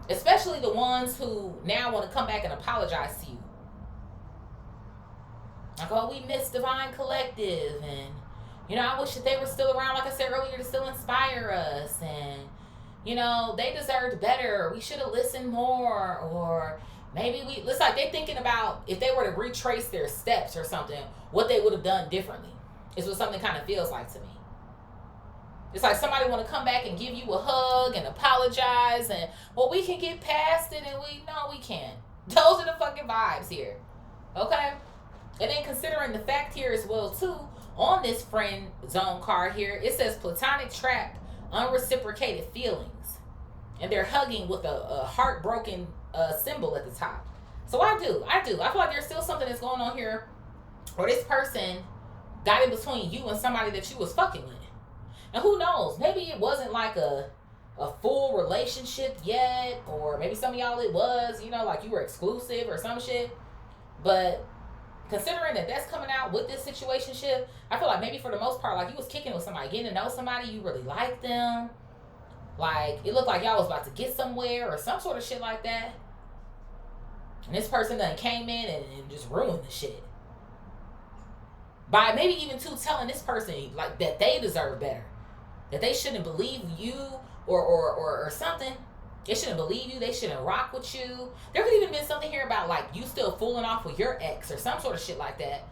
Especially the ones who now want to come back and apologize to you. Like, oh, we miss Divine Collective. And, you know, I wish that they were still around, like I said earlier, to still inspire us. And, you know, they deserved better. We should have listened more. Or maybe it's like they're thinking about if they were to retrace their steps or something, what they would have done differently. Is what something kind of feels like to me. It's like somebody want to come back and give you a hug and apologize and, well, we can get past it and no, we can't. Those are the fucking vibes here. Okay? And then considering the fact here as well, too, on this friend zone card here, it says platonic trap, unreciprocated feelings. And they're hugging with a heartbroken symbol at the top. So I do. I feel like there's still something that's going on here where this person got in between you and somebody that you was fucking with. And who knows, maybe it wasn't like a full relationship yet, or maybe some of y'all it was, you know, like you were exclusive or some shit. But considering that that's coming out with this situationship, I feel like maybe for the most part, like you was kicking with somebody, getting to know somebody, you really liked them. Like, it looked like y'all was about to get somewhere or some sort of shit like that. And this person then came in and just ruined the shit. By maybe even too telling this person like that they deserve better. That they shouldn't believe you or something. They shouldn't believe you. They shouldn't rock with you. There could even been something here about like you still fooling off with your ex or some sort of shit like that.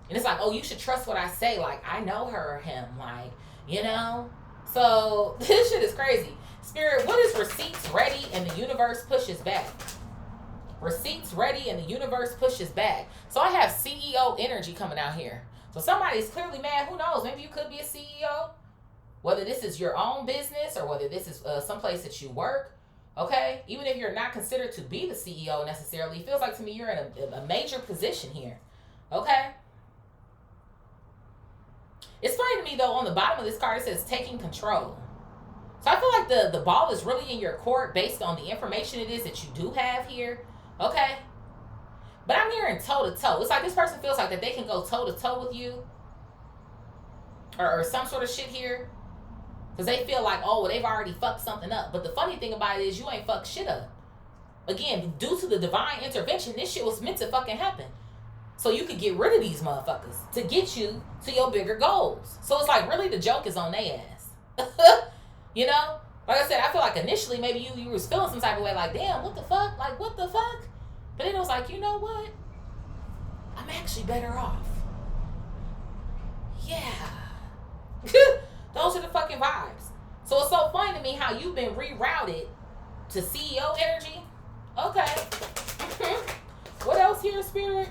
And it's like, oh, you should trust what I say. Like, I know her or him. Like, you know? So, this shit is crazy. Spirit, what is receipts ready and the universe pushes back? Receipts ready and the universe pushes back. So, I have CEO energy coming out here. So, somebody's clearly mad. Who knows? Maybe you could be a CEO. Whether this is your own business or whether this is someplace that you work. Okay? Even if you're not considered to be the CEO necessarily, it feels like to me you're in a major position here. Okay? It's funny to me, though, on the bottom of this card, it says taking control. So I feel like the ball is really in your court based on the information it is that you do have here. Okay? But I'm hearing toe-to-toe. It's like this person feels like that they can go toe-to-toe with you. Or some sort of shit here. Because they feel like, oh, well, they've already fucked something up. But the funny thing about it is you ain't fucked shit up. Again, due to the divine intervention, this shit was meant to fucking happen. So you could get rid of these motherfuckers to get you to your bigger goals. So it's like, really, the joke is on their ass. You know? Like I said, I feel like initially maybe you was feeling some type of way like, damn, what the fuck? Like, what the fuck? But then it was like, you know what? I'm actually better off. Yeah. Those are the fucking vibes. So it's so funny to me how you've been rerouted to CEO energy. Okay. here, Spirit?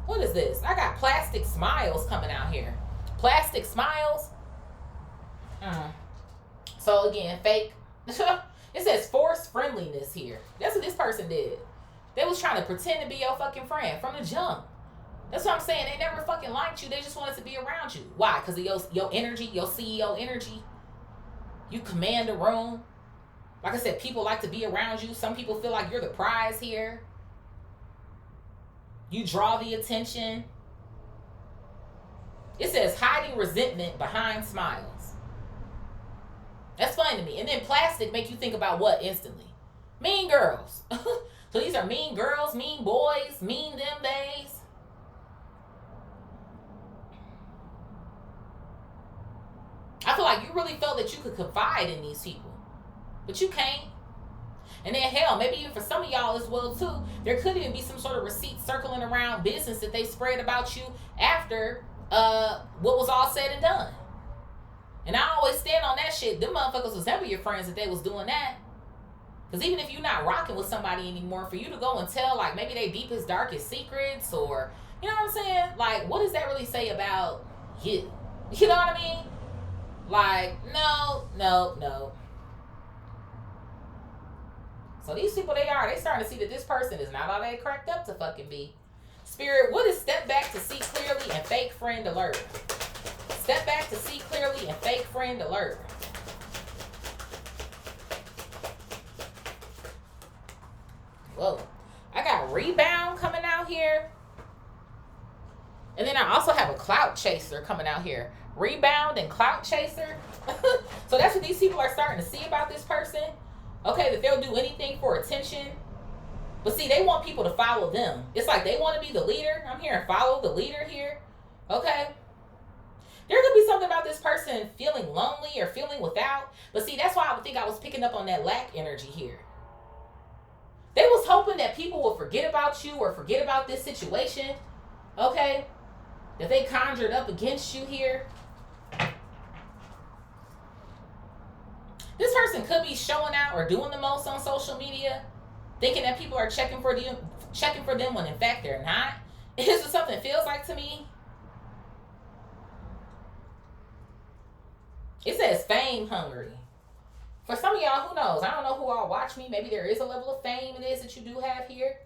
What is this? I got plastic smiles coming out here. Plastic smiles. So again, fake. It says forced friendliness here. That's what this person did. They was trying to pretend to be your fucking friend from the jump. That's what I'm saying. They never fucking liked you. They just wanted to be around you. Why? Because of your energy, your CEO energy. You command the room. Like I said, people like to be around you. Some people feel like you're the prize here. You draw the attention. It says hiding resentment behind smiles. That's funny to me. And then plastic make you think about what instantly? Mean girls. So these are mean girls, mean boys, mean them days. I feel like you really felt that you could confide in these people, but you can't. And then hell, maybe even for some of y'all as well too, there could even be some sort of receipt circling around business that they spread about you after what was all said and done. And I always stand on that shit. Them motherfuckers was never your friends if they was doing that. Because even if you're not rocking with somebody anymore, for you to go and tell like maybe they deepest, darkest secrets, or you know what I'm saying? Like, what does that really say about you? You know what I mean? Like, no. So these people, they starting to see that this person is not all they cracked up to fucking be. Spirit, what is step back to see clearly and fake friend alert? Step back to see clearly and fake friend alert. Whoa. I got rebound coming out here. And then I also have a clout chaser coming out here. Rebound and clout chaser. So that's what these people are starting to see about this person. Okay, that they'll do anything for attention. But see, they want people to follow them. It's like they want to be the leader. I'm hearing follow the leader here. Okay. There could be something about this person feeling lonely or feeling without. But see, that's why I would think I was picking up on that lack energy here. They was hoping that people will forget about you or forget about this situation. Okay. That they conjured up against you here. This person could be showing out or doing the most on social media, thinking that people are checking for them when in fact they're not. Is what something feels like to me. It says fame hungry. For some of y'all, who knows? I don't know who all watch me. Maybe there is a level of fame it is that you do have here.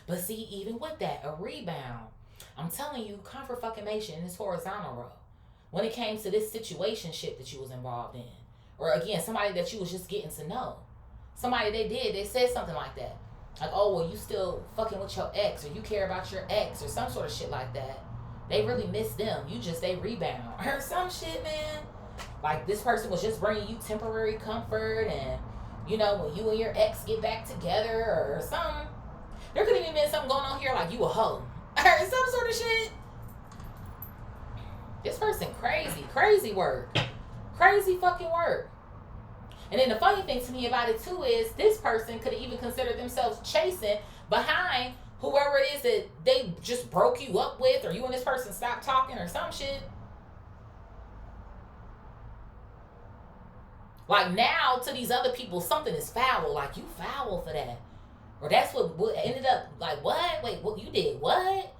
But see, even with that, a rebound. I'm telling you, confirmation in this horizontal row. When it came to this situation shit that you was involved in. Or again, somebody that you was just getting to know. Somebody they said something like that. Like, oh, well, you still fucking with your ex, or you care about your ex, or some sort of shit like that. They really miss them. They rebound. Or some shit, man. Like, this person was just bringing you temporary comfort, and, you know, when you and your ex get back together, or something. There could even been something going on here, like you a hoe. Or some sort of shit. This person crazy work. Crazy fucking work. And then the funny thing to me about it too is this person could even consider themselves chasing behind whoever it is that they just broke you up with, or you and this person stopped talking or some shit. Like now to these other people, something is foul. Like you foul for that. Or that's what ended up, like, what? Wait, what? You did what?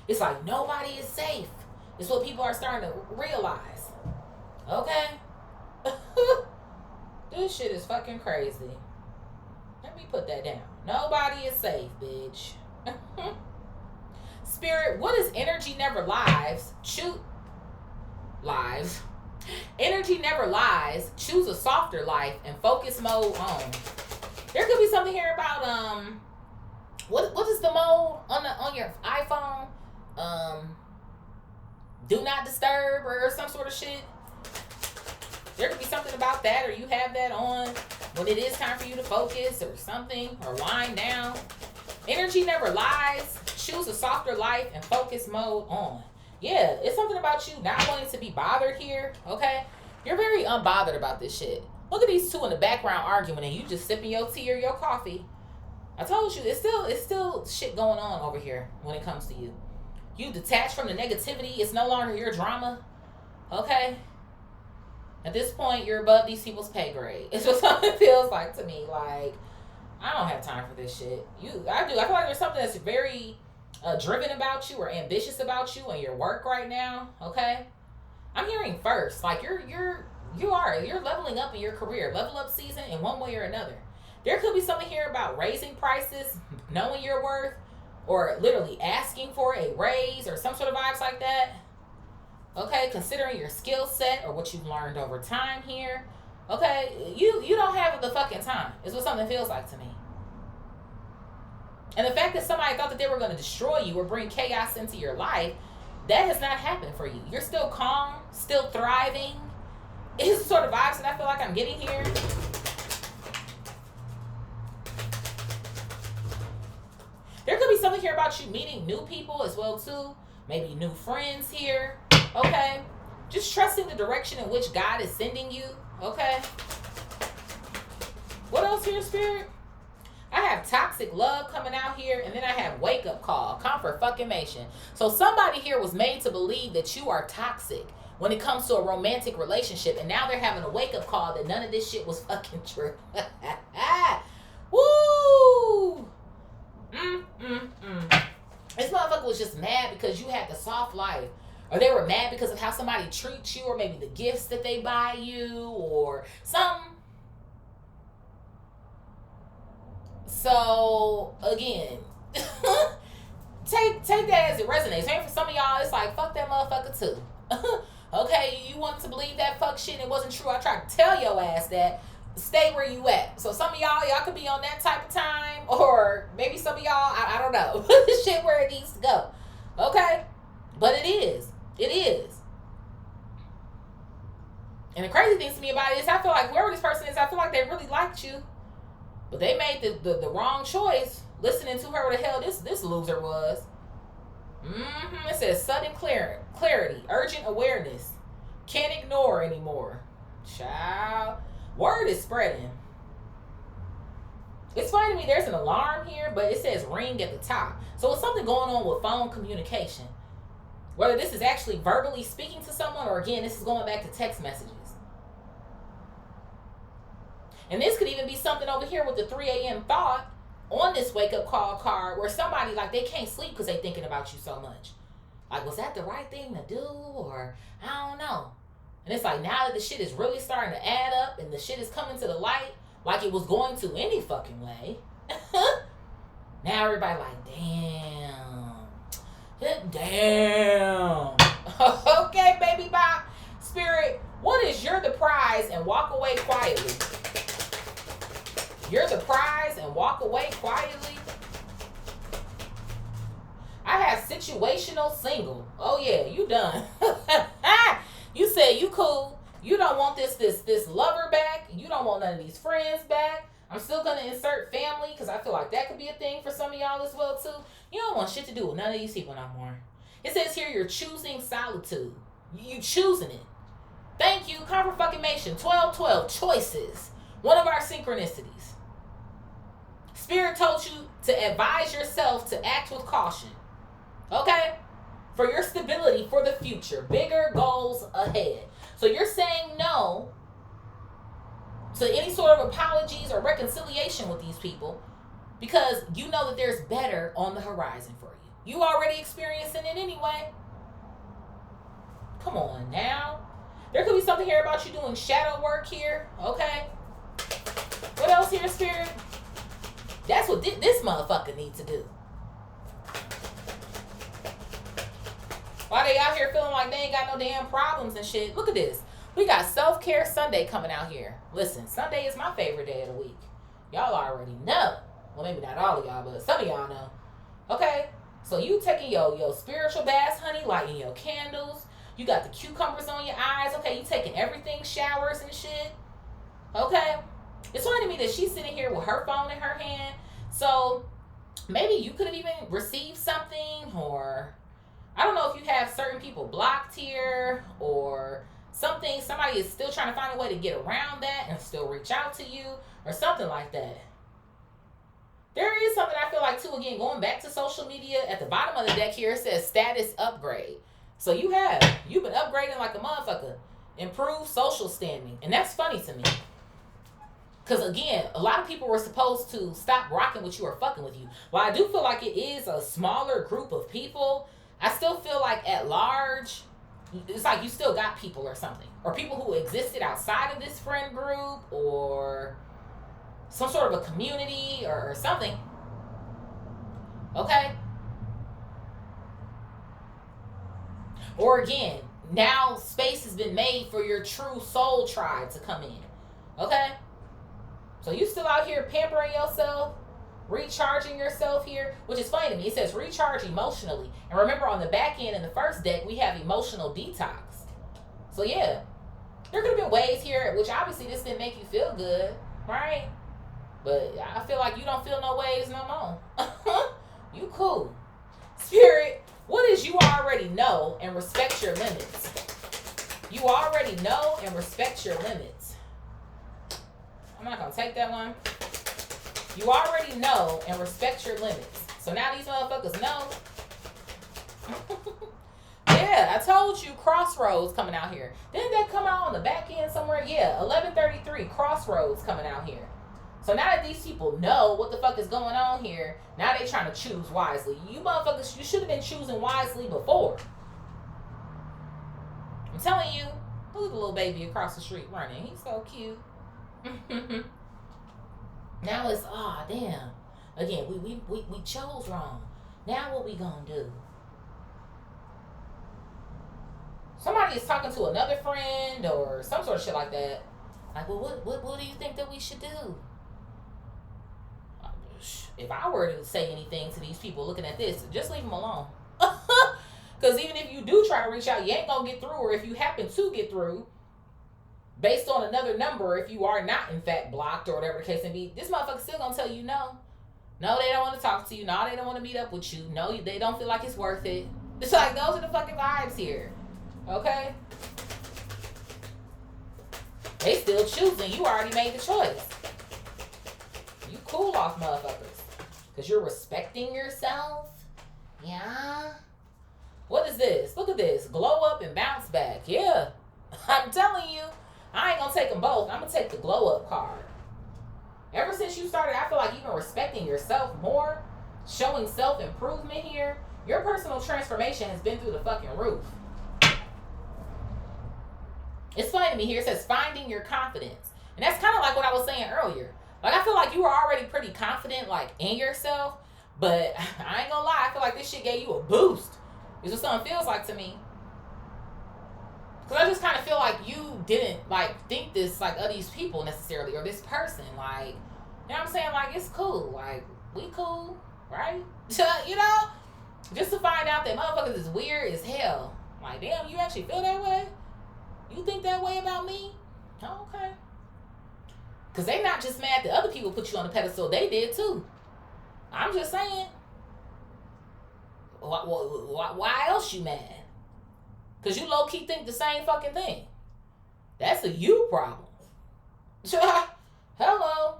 It's like nobody is safe. It's what people are starting to realize. Okay? This shit is fucking crazy. Let me put that down. Nobody is safe, bitch. Spirit, what is energy never lies? Lies. Energy never lies. Choose a softer life and focus mode on. There could be something here about what is the mode on your iPhone? Do not disturb or some sort of shit. There could be something about that, or you have that on when it is time for you to focus or something, or wind down. Energy never lies. Choose a softer life and focus mode on. Yeah, it's something about you not wanting to be bothered here, okay? You're very unbothered about this shit. Look at these two in the background arguing and you just sipping your tea or your coffee. I told you, it's still shit going on over here when it comes to you. You detach from the negativity. It's no longer your drama. Okay? At this point, you're above these people's pay grade. It's what something feels like to me. Like, I don't have time for this shit. I do. I feel like there's something that's very driven about you or ambitious about you in your work right now. Okay? I'm hearing first, like you're leveling up in your career, level up season in one way or another. There could be something here about raising prices, knowing your worth, or literally asking for a raise or some sort of vibes like that. Okay, considering your skill set or what you've learned over time here. Okay, you don't have the fucking time. Is what something feels like to me. And the fact that somebody thought that they were going to destroy you or bring chaos into your life, that has not happened for you. You're still calm, still thriving. It's the sort of vibes that I feel like I'm getting here. There could be something here about you meeting new people as well too. Maybe new friends here. Okay? Just trusting the direction in which God is sending you. Okay? What else here, Spirit? I have toxic love coming out here, and then I have wake up call, comfort fucking mation. So somebody here was made to believe that you are toxic when it comes to a romantic relationship, and now they're having a wake up call that none of this shit was fucking true. Woo! This motherfucker was just mad because you had the soft life. Or they were mad because of how somebody treats you, or maybe the gifts that they buy you, or something. So again, take that as it resonates. Maybe for some of y'all, it's like fuck that motherfucker too. Okay, you want to believe that fuck shit and it wasn't true. I tried to tell your ass that. Stay where you at. So some of y'all could be on that type of time, or maybe some of y'all, I don't know. The shit where it needs to go. Okay, but it is. And the crazy thing to me about it is I feel like whoever this person is, I feel like they really liked you. But they made the wrong choice listening to her. What the hell this loser was. It says sudden clarity, urgent awareness. Can't ignore anymore. Child. Word is spreading. It's funny to me, there's an alarm here, but it says ring at the top. So it's something going on with phone communication. Whether this is actually verbally speaking to someone, or again, this is going back to text messages. And this could even be something over here with the 3 a.m. thought on this wake-up call card where somebody, like, they can't sleep because they're thinking about you so much. Like, was that the right thing to do? Or, I don't know. And it's like, now that the shit is really starting to add up and the shit is coming to the light like it was going to any fucking way. Now everybody like, damn. Okay, baby bop. Spirit, what is you're the prize and walk away quietly? You're the prize and walk away quietly? I have situational single. Oh yeah, you done. You said you cool. You don't want this lover back. You don't want none of these friends back. I'm still going to insert family because I feel like that could be a thing for some of y'all as well too. You don't want shit to do with none of these people no more. It says here you're choosing solitude. You choosing it. Thank you. Confirmation. 1212. Choices. One of our synchronicities. Spirit told you to advise yourself to act with caution. Okay? For your stability for the future. Bigger goals ahead. So you're saying no to any sort of apologies or reconciliation with these people because you know that there's better on the horizon for you. You already experiencing it anyway. Come on now. There could be something here about you doing shadow work here. Okay? What else here, Spirit? That's what this motherfucker needs to do. Why they out here feeling like they ain't got no damn problems and shit? Look at this. We got Self-Care Sunday coming out here. Listen, Sunday is my favorite day of the week. Y'all already know. Well, maybe not all of y'all, but some of y'all know. Okay? So you taking your spiritual baths, honey, lighting your candles. You got the cucumbers on your eyes. Okay, you taking everything, showers and shit. Okay? It's funny to me that she's sitting here with her phone in her hand. So maybe you could have even received something, or I don't know if you have certain people blocked here or something. Somebody is still trying to find a way to get around that and still reach out to you or something like that. There is something I feel like too, again, going back to social media, at the bottom of the deck here, it says status upgrade. So you've been upgrading like a motherfucker. Improved social standing. And that's funny to me. Because again, a lot of people were supposed to stop rocking with you or fucking with you. While I do feel like it is a smaller group of people, I still feel like at large, it's like you still got people or something. Or people who existed outside of this friend group or some sort of a community or something. Okay? Or again, now space has been made for your true soul tribe to come in. Okay? So you still out here pampering yourself, recharging yourself here, which is funny to me. It says recharge emotionally. And remember on the back end in the first deck, we have emotional detox. So yeah, there could have been ways here, which obviously this didn't make you feel good, right? But I feel like you don't feel no ways no more. You cool. Spirit, what is you already know and respect your limits? You already know and respect your limits. I'm not going to take that one. You already know and respect your limits. So now these motherfuckers know. Yeah, I told you crossroads coming out here. Didn't that come out on the back end somewhere? Yeah, 1133, crossroads coming out here. So now that these people know what the fuck is going on here, now they trying to choose wisely. You motherfuckers, you should have been choosing wisely before. I'm telling you, look at the little baby across the street running. He's so cute. Now it's, damn. Again, we chose wrong. Now what we gonna do? Somebody is talking to another friend or some sort of shit like that. Like, well, what do you think that we should do? If I were to say anything to these people looking at this, just leave them alone. Because even if you do try to reach out, you ain't gonna get through. Or if you happen to get through, based on another number, if you are not in fact blocked or whatever the case may be, this motherfucker still gonna tell you no. No, they don't want to talk to you. No, they don't want to meet up with you. No, they don't feel like it's worth it. It's like, those are the fucking vibes here. Okay? They still choosing. You already made the choice. You cool off motherfuckers. Because you're respecting yourself. Yeah. What is this? Look at this. Glow up and bounce back. Yeah. I'm telling you. I ain't going to take them both. I'm going to take the glow up card. Ever since you started, I feel like even respecting yourself more, showing self-improvement here, your personal transformation has been through the fucking roof. It's funny to me here. It says finding your confidence. And that's kind of like what I was saying earlier. Like, I feel like you were already pretty confident, like, in yourself. But I ain't gonna lie. I feel like this shit gave you a boost. Is what something feels like to me. Because I just kind of feel like you didn't, like, think this, like, of these people necessarily. Or this person. Like, you know what I'm saying? Like, it's cool. Like, we cool. Right? You know? Just to find out that motherfuckers is weird as hell. Like, damn, you actually feel that way? You think that way about me? Oh, okay. Because they not just mad that other people put you on the pedestal. They did too. I'm just saying. Why else you mad? Because you low-key think the same fucking thing. That's a you problem. Hello.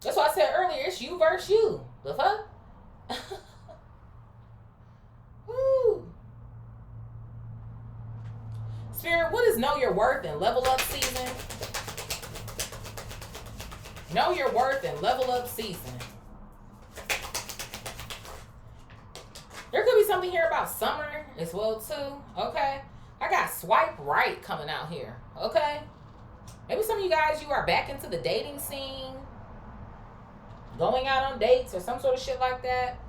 That's why I said earlier, it's you versus you. The fuck? Woo. Spirit, what is know your worth and level up season? Know your worth and level up season. There could be something here about summer as well too. Okay. I got swipe right coming out here. Okay. Maybe some of you guys, you are back into the dating scene. Going out on dates or some sort of shit like that.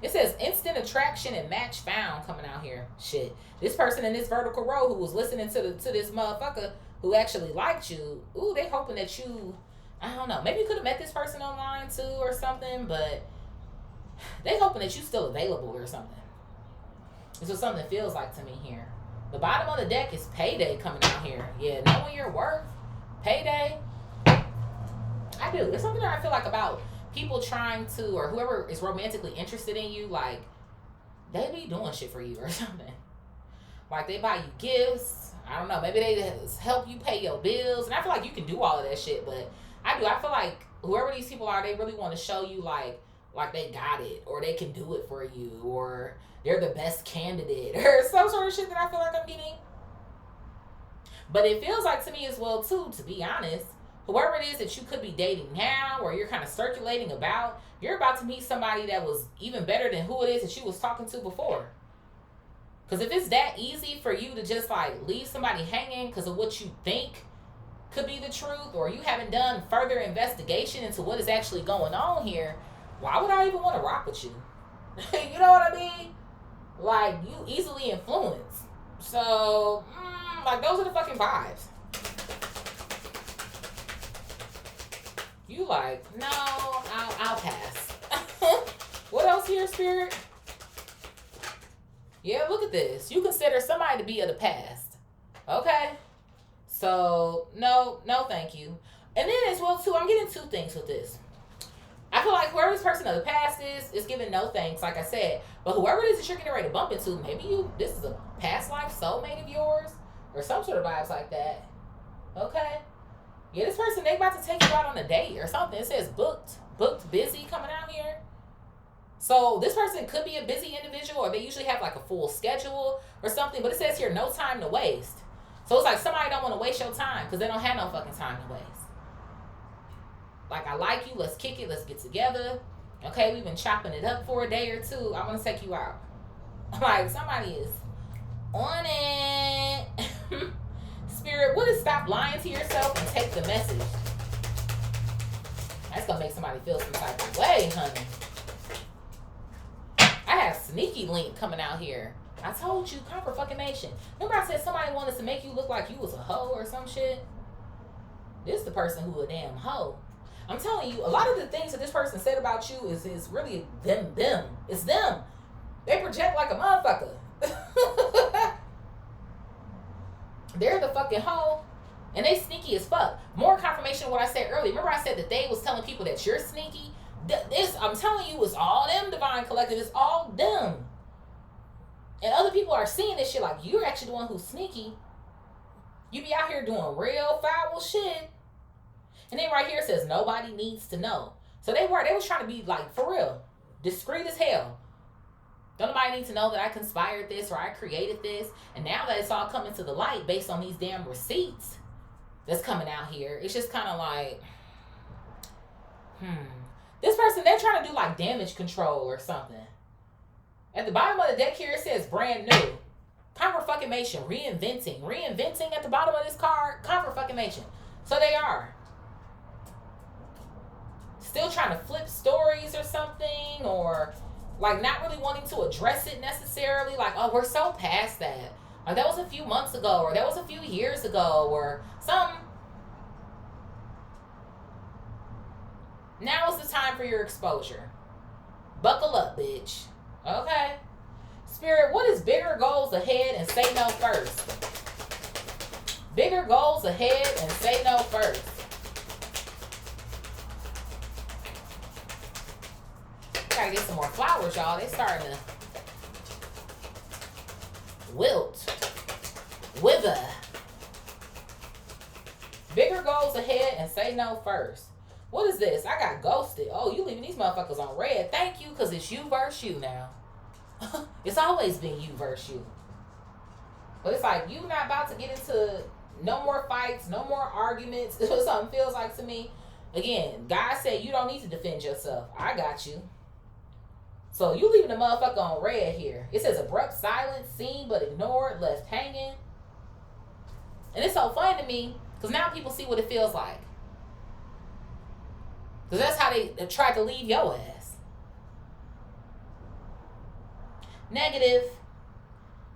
It says instant attraction and match found coming out here. Shit. This person in this vertical row who was listening to this motherfucker who actually liked you. Ooh, they hoping that you, I don't know. Maybe you could have met this person online too or something, but they hoping that you still available or something. This is what something feels like to me here. The bottom of the deck is payday coming out here. Yeah, knowing your worth. Payday. I do. There's something that I feel like about people trying to, or whoever is romantically interested in you, like, they be doing shit for you or something. Like, they buy you gifts. I don't know. Maybe they help you pay your bills. And I feel like you can do all of that shit, but I feel like whoever these people are, they really want to show you, like, like they got it, or they can do it for you, or they're the best candidate, or some sort of shit that I feel like I'm getting. But it feels like to me as well too, to be honest, whoever it is that you could be dating now, or you're kind of circulating about, you're about to meet somebody that was even better than who it is that you was talking to before. Because if it's that easy for you to just like leave somebody hanging because of what you think could be the truth, or you haven't done further investigation into what is actually going on here, why would I even want to rock with you? You know what I mean? Like, you easily influence. So, like, those are the fucking vibes. You like, no, I'll pass. What else here, Spirit? Yeah, look at this. You consider somebody to be of the past. Okay? So, no, thank you. And then as well, too, I'm getting two things with this. I feel like whoever this person of the past is giving no thanks, like I said. But whoever it is that you're getting ready to bump into, maybe this is a past life soulmate of yours, or some sort of vibes like that. Okay? Yeah, this person, they about to take you out on a date or something. It says booked, busy coming out here. So this person could be a busy individual, or they usually have like a full schedule or something. But it says here, no time to waste. So it's like somebody don't want to waste your time because they don't have no fucking time to waste. Like, I like you, let's kick it, let's get together. Okay, we've been chopping it up for a day or two. I want to take you out. Like, somebody is on it. Spirit, what is stop lying to yourself and take the message? That's going to make somebody feel some type of way, honey. I have sneaky link coming out here. I told you, confirmation. Remember I said somebody wanted to make you look like you was a hoe or some shit? This is the person who a damn hoe. I'm telling you, a lot of the things that this person said about you is really them. It's them. They project like a motherfucker. They're the fucking hoe. And they sneaky as fuck. More confirmation of what I said earlier. Remember I said that they was telling people that you're sneaky? This, I'm telling you, it's all them, Divine Collective. It's all them. And other people are seeing this shit like, you're actually the one who's sneaky. You be out here doing real foul shit. And then right here it says, nobody needs to know. So they was trying to be like, for real, discreet as hell. Don't nobody need to know that I conspired this or I created this. And now that it's all coming to the light based on these damn receipts that's coming out here, it's just kind of like, this person, they're trying to do like damage control or something. At the bottom of the deck here, it says brand new. Confirmation, reinventing at the bottom of this card, confirmation. So they are. Still trying to flip stories or something, or like not really wanting to address it necessarily. Like, oh, we're so past that. Like that was a few months ago, or that was a few years ago, or something. Now is the time for your exposure. Buckle up, bitch. Okay? Spirit, what is bigger goals ahead and say no first? Bigger goals ahead and say no first. Gotta get some more flowers, y'all. They starting to wilt, wither. Bigger goals ahead and say no first. What is this? I got ghosted. Oh, you leaving these motherfuckers on red. Thank you, because it's you versus you now. It's always been you versus you. But it's like, you not about to get into no more fights, no more arguments. That's what something feels like to me. Again, God said you don't need to defend yourself. I got you. So you leaving the motherfucker on red here. It says abrupt silence, seen but ignored, left hanging. And it's so funny to me, because now people see what it feels like. Because that's how they tried to leave your ass. Negative.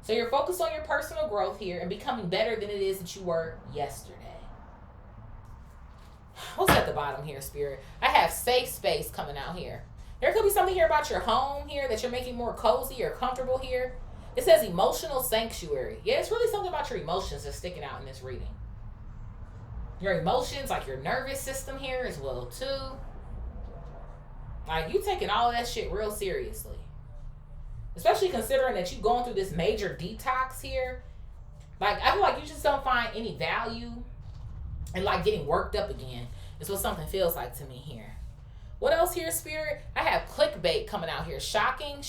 So you're focused on your personal growth here and becoming better than it is that you were yesterday. What's at the bottom here, Spirit? I have safe space coming out here. There could be something here about your home here that you're making more cozy or comfortable here. It says emotional sanctuary. Yeah, it's really something about your emotions that's sticking out in this reading. Your emotions, like your nervous system here as well, too. Like, you taking all of that shit real seriously. Especially considering that you're going through this major detox here. Like, I feel like you just don't find any value in, like, getting worked up again. Is what something feels like to me here. What else here, Spirit? I have clickbait coming out here. Shocking.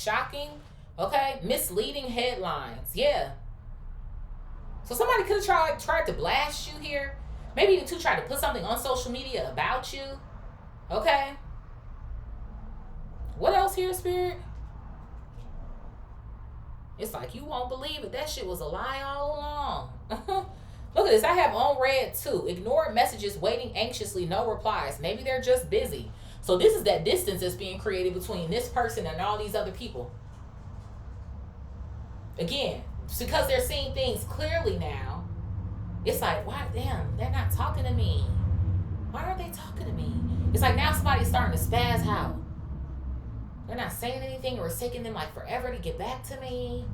Okay, misleading headlines. Yeah. So somebody could have tried to blast you here. Maybe even to try to put something on social media about you. Okay. What else here, Spirit? It's like you won't believe it. That shit was a lie all along. Look at this. I have on red too. Ignored messages, waiting anxiously, no replies. Maybe they're just busy. So this is that distance that's being created between this person and all these other people. Again, because they're seeing things clearly now, it's like, why, damn, they're not talking to me. Why aren't they talking to me? It's like now somebody's starting to spaz out. They're not saying anything, or it's taking them like forever to get back to me.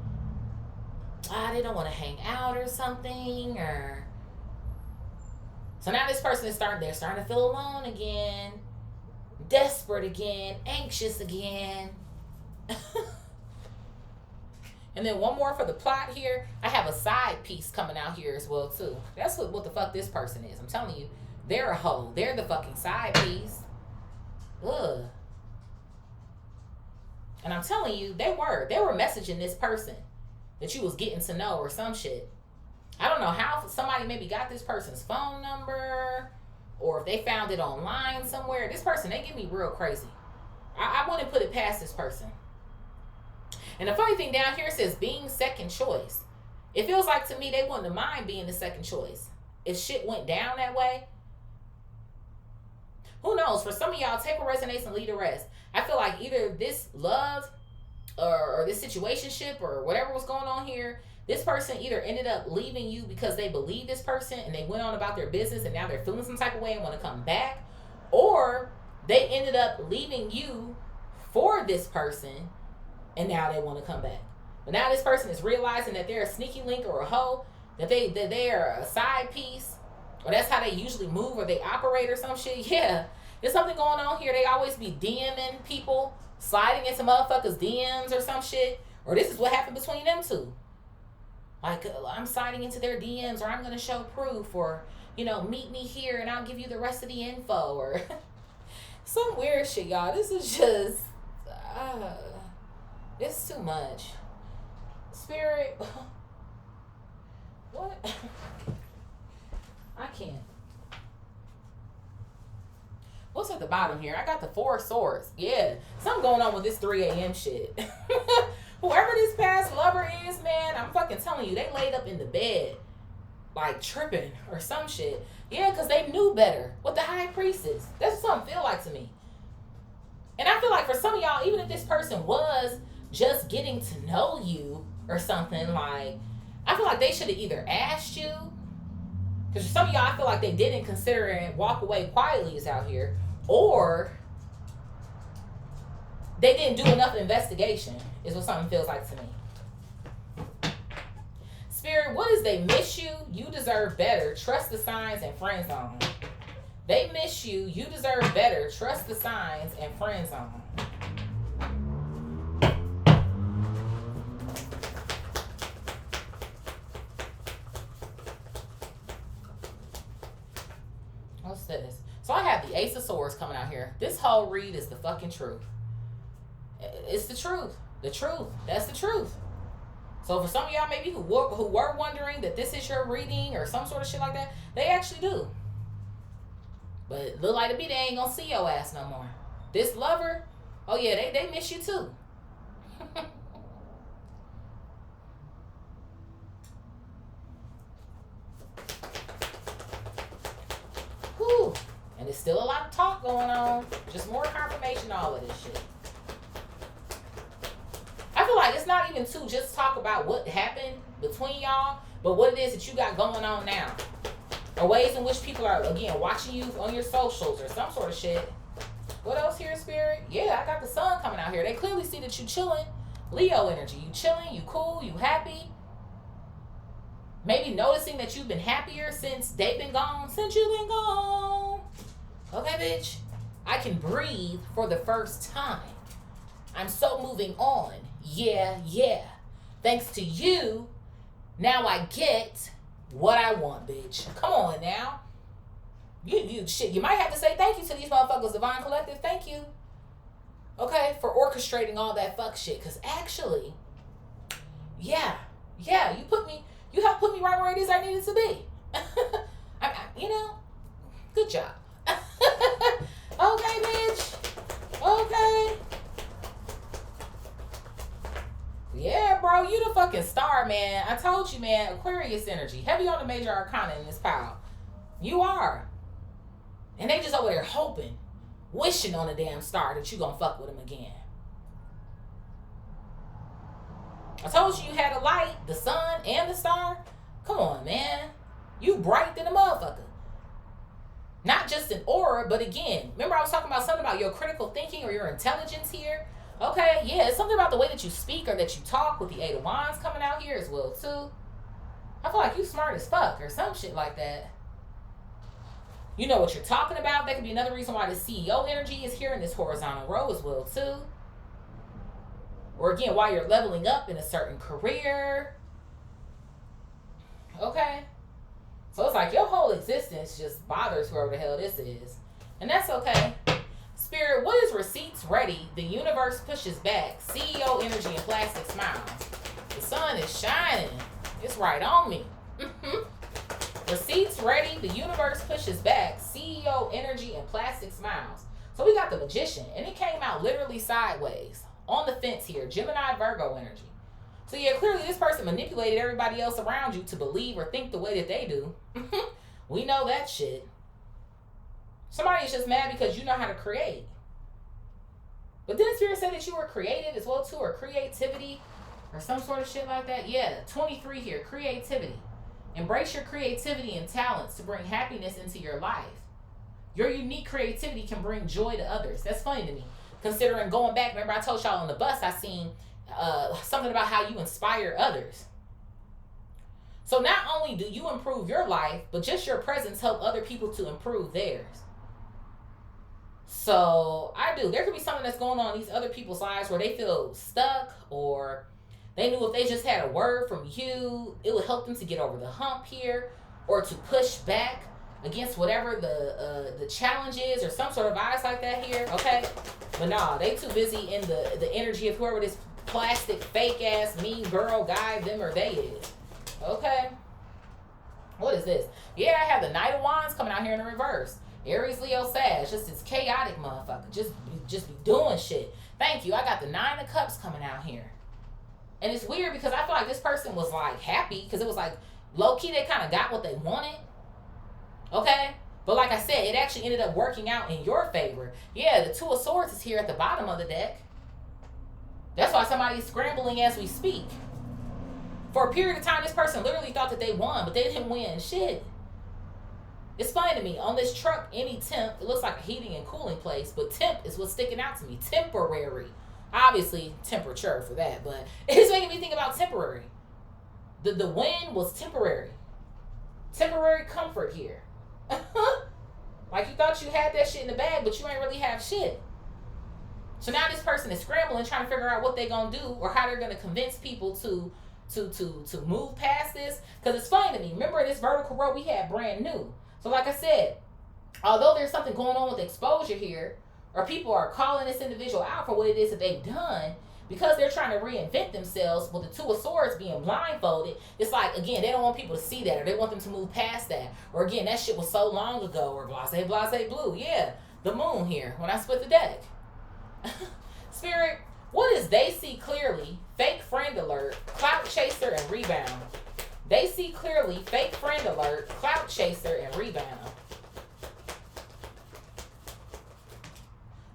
They don't want to hang out or something, or so now this person is starting to feel alone again, desperate again, anxious again. And then one more for the plot here. I have a side piece coming out here as well too. That's what the fuck this person is. I'm telling you, they're a hoe. They're the fucking side piece. Ugh. And I'm telling you, they were messaging this person that you was getting to know or some shit. I don't know how somebody maybe got this person's phone number, or if they found it online somewhere. This person, they get me real crazy. I wouldn't put it past this person. And the funny thing down here says being second choice. It feels like to me they wouldn't mind being the second choice. If shit went down that way. Who knows? For some of y'all, take what resonates and leave the rest. I feel like either this love or this situationship or whatever was going on here, this person either ended up leaving you because they believe this person and they went on about their business and now they're feeling some type of way and want to come back, or they ended up leaving you for this person and now they want to come back. But now this person is realizing that they're a sneaky link or a hoe, that they are a side piece, or that's how they usually move or they operate or some shit. Yeah, there's something going on here. They always be DMing people, sliding into motherfuckers' DMs or some shit. Or this is what happened between them two. Like, I'm sliding into their DMs, or I'm going to show proof, or, meet me here and I'll give you the rest of the info, or some weird shit, y'all. This is just, it's too much. Spirit, what? I can't. What's at the bottom here? I got the 4 swords. Yeah, something going on with this 3 a.m. shit. Whoever this past lover is, man, I'm fucking telling you, they laid up in the bed, like tripping or some shit. Yeah, because they knew better. What the high priestess. That's what something feel like to me. And I feel like for some of y'all, even if this person was just getting to know you or something, like, I feel like they should have either asked you, because some of y'all, I feel like they didn't consider and walk away quietly is out here, or they didn't do enough investigation, is what something feels like to me. Spirit, what is they miss you? You deserve better. Trust the signs and friend zone. They miss you. You deserve better. Trust the signs and friend zone. What's this? So I have the Ace of Swords coming out here. This whole read is the fucking truth. It's the truth. The truth. That's the truth. So for some of y'all maybe who were wondering that this is your reading or some sort of shit like that, they actually do. But look like to be they ain't gonna see your ass no more. This lover, oh yeah, they miss you too. Whew. And there's still a lot of talk going on. Just more confirmation, all of this shit. I feel like it's not even to just talk about what happened between y'all, but what it is that you got going on now. Or ways in which people are, again, watching you on your socials or some sort of shit. What else here, Spirit? Yeah, I got the sun coming out here. They clearly see that you chilling. Leo energy. You chilling, you cool, you happy. Maybe noticing that you've been happier since they've been gone. Since you've been gone. Okay, bitch. I can breathe for the first time. I'm so moving on. Yeah. Thanks to you, now I get what I want, bitch. Come on now. You shit. You might have to say thank you to these motherfuckers, Divine Collective. Thank you. Okay, for orchestrating all that fuck shit. Because actually, yeah, you helped put me right where it is I needed to be. You know, good job. Okay, bitch. Okay. Yeah, bro, you the fucking star, man. I told you, man. Aquarius energy, heavy on the major arcana in this pile. You are, and they just over there hoping, wishing on a damn star that you gonna fuck with them again. I told you had a light, the sun, and the star. Come on, man. You bright than a motherfucker. Not just an aura, but again, remember I was talking about something about your critical thinking or your intelligence here? Okay, yeah, it's something about the way that you speak or that you talk with the Eight of Wands coming out here as well, too. I feel like you smart as fuck or some shit like that. You know what you're talking about. That could be another reason why the CEO energy is here in this horizontal row as well, too. Or again, why you're leveling up in a certain career. Okay? So it's like your whole existence just bothers whoever the hell this is. And that's okay. Spirit, what is receipts ready? The universe pushes back. CEO energy and plastic smiles. The sun is shining. It's right on me. Receipts ready. The universe pushes back. CEO energy and plastic smiles. So we got the magician. And it came out literally sideways. On the fence here. Gemini, Virgo energy. So yeah, clearly this person manipulated everybody else around you to believe or think the way that they do. We know that shit. Somebody is just mad because you know how to create. But didn't Spirit say that you were creative as well too, or creativity, or some sort of shit like that? Yeah, 23 here, creativity. Embrace your creativity and talents to bring happiness into your life. Your unique creativity can bring joy to others. That's funny to me. Considering going back, remember I told y'all on the bus I seen something about how you inspire others. So not only do you improve your life, but just your presence help other people to improve theirs. So I do. There could be something that's going on in these other people's lives where they feel stuck, or they knew if they just had a word from you, it would help them to get over the hump here, or to push back against whatever the challenge is, or some sort of vibes like that here. Okay, but nah, they too busy in the energy of whoever this plastic fake ass mean girl, guy, them or they is. Okay, what is this? Yeah, I have the Knight of Wands coming out here in the reverse. Aries, Leo, Sag, just this chaotic motherfucker, just be doing shit. Thank you. I got the Nine of Cups coming out here, and it's weird because I feel like this person was like happy because it was like low key they kind of got what they wanted. Okay, but like I said, it actually ended up working out in your favor. Yeah, the Two of Swords is here at the bottom of the deck. That's why somebody's scrambling as we speak. For a period of time, this person literally thought that they won, but they didn't win shit. It's funny to me. On this truck, any temp, it looks like a heating and cooling place, but temp is what's sticking out to me. Temporary. Obviously, temperature for that, but it's making me think about temporary. The win was temporary. Temporary comfort here. Like you thought you had that shit in the bag, but you ain't really have shit. So now this person is scrambling, trying to figure out what they're going to do or how they're going to convince people to move past this. Because it's funny to me. Remember in this vertical row we had brand new. So like I said, although there's something going on with exposure here, or people are calling this individual out for what it is that they've done, because they're trying to reinvent themselves with the Two of Swords being blindfolded, it's like, again, they don't want people to see that, or they want them to move past that. Or again, that shit was so long ago, or blase, blase, blue. Yeah, the moon here, when I split the deck. Spirit, what is they see clearly, fake friend alert, clout chaser, and rebound? They see clearly, fake friend alert, clout chaser, and rebound.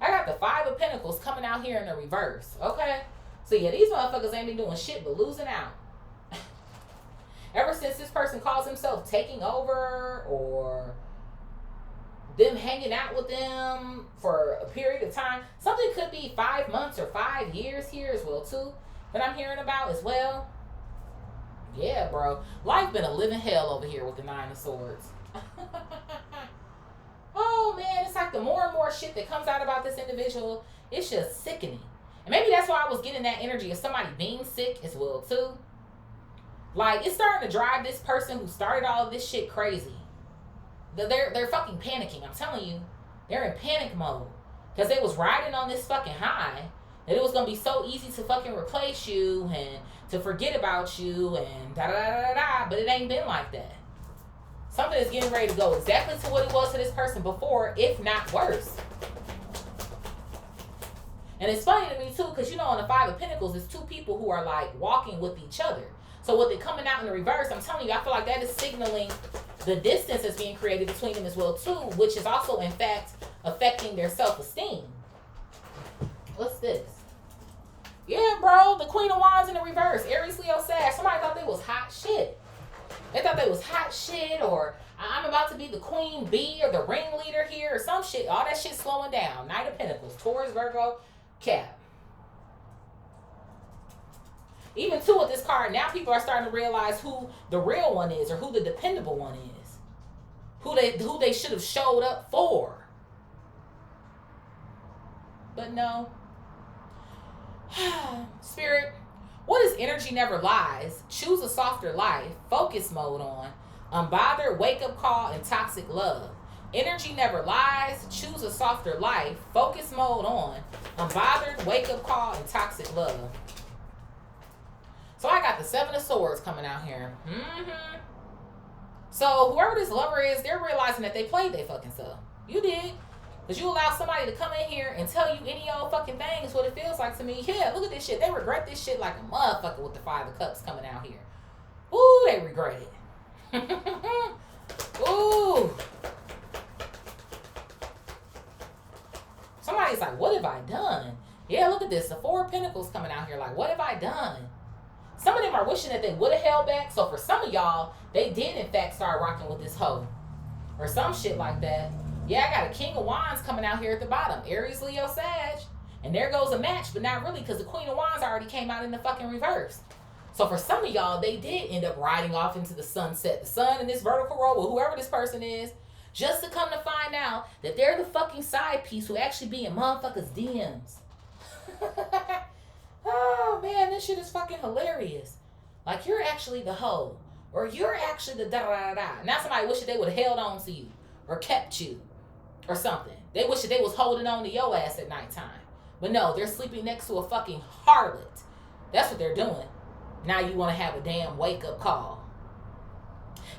I got the Five of Pentacles coming out here in the reverse. Okay? So yeah, these motherfuckers ain't been doing shit but losing out. Ever since this person calls himself taking over, or them hanging out with them for a period of time. Something could be 5 months or 5 years here as well too, that I'm hearing about as well. Yeah, bro. Life been a living hell over here with the Nine of Swords. Oh, man. It's like the more and more shit that comes out about this individual, it's just sickening. And maybe that's why I was getting that energy of somebody being sick as well, too. Like, it's starting to drive this person who started all of this shit crazy. They're fucking panicking. I'm telling you. They're in panic mode. Because they was riding on this fucking high that it was going to be so easy to fucking replace you and to forget about you and da-da-da-da-da. But it ain't been like that. Something is getting ready to go exactly to what it was to this person before, if not worse. And it's funny to me too, because you know, on the Five of Pentacles, it's two people who are like walking with each other. So with it coming out in the reverse, I'm telling you, I feel like that is signaling the distance that's being created between them as well too, which is also in fact affecting their self-esteem. What's this? Yeah, bro, the Queen of Wands in the reverse. Aries, Leo, Sag. Somebody thought they was hot shit. They thought they was hot shit, or I'm about to be the queen bee or the ringleader here or some shit. All that shit slowing down. Knight of Pentacles, Taurus, Virgo, Cap. Even too with this card, now people are starting to realize who the real one is or who the dependable one is. Who they should have showed up for. But no. Spirit, what is energy never lies? Choose a softer life. Focus mode on. Unbothered, wake up call, and toxic love. Energy never lies. Choose a softer life. Focus mode on. Unbothered, wake up call, and toxic love. So I got the Seven of Swords coming out here. So whoever this lover is, they're realizing that they played their fucking self. You did. Because you allow somebody to come in here and tell you any old fucking thing is what it feels like to me. Yeah, look at this shit. They regret this shit like a motherfucker with the Five of Cups coming out here. Ooh, they regret it. Ooh. Somebody's like, what have I done? Yeah, look at this. The Four of Pentacles coming out here. Like, what have I done? Some of them are wishing that they would have held back. So for some of y'all, they did in fact start rocking with this hoe. Or some shit like that. Yeah, I got a King of Wands coming out here at the bottom. Aries, Leo, Sag. And there goes a match, but not really, because the Queen of Wands already came out in the fucking reverse. So for some of y'all, they did end up riding off into the sunset. The sun in this vertical row with whoever this person is. Just to come to find out that they're the fucking side piece who actually be in motherfuckers' DMs. Oh, man, this shit is fucking hilarious. Like, you're actually the hoe. Or you're actually the da-da-da-da. Now somebody wish that they would have held on to you. Or kept you. Or something. They wish that they was holding on to your ass at nighttime. But no, they're sleeping next to a fucking harlot. That's what they're doing. Now you want to have a damn wake-up call.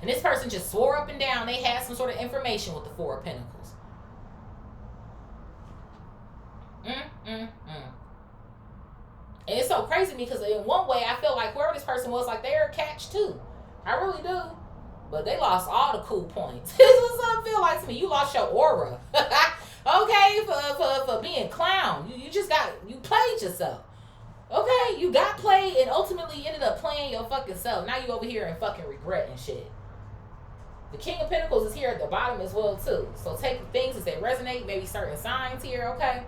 And this person just swore up and down they had some sort of information with the Four of Pentacles. And it's so crazy to me because in one way I feel like whoever this person was, like they're a catch too. I really do. But they lost all the cool points. This is what it feel like to me. You lost your aura. Okay, for being clown. You played yourself. Okay, you got played and ultimately ended up playing your fucking self. Now you over here and fucking regret and shit. The King of Pentacles is here at the bottom as well too. So take things as they resonate, maybe certain signs here, okay?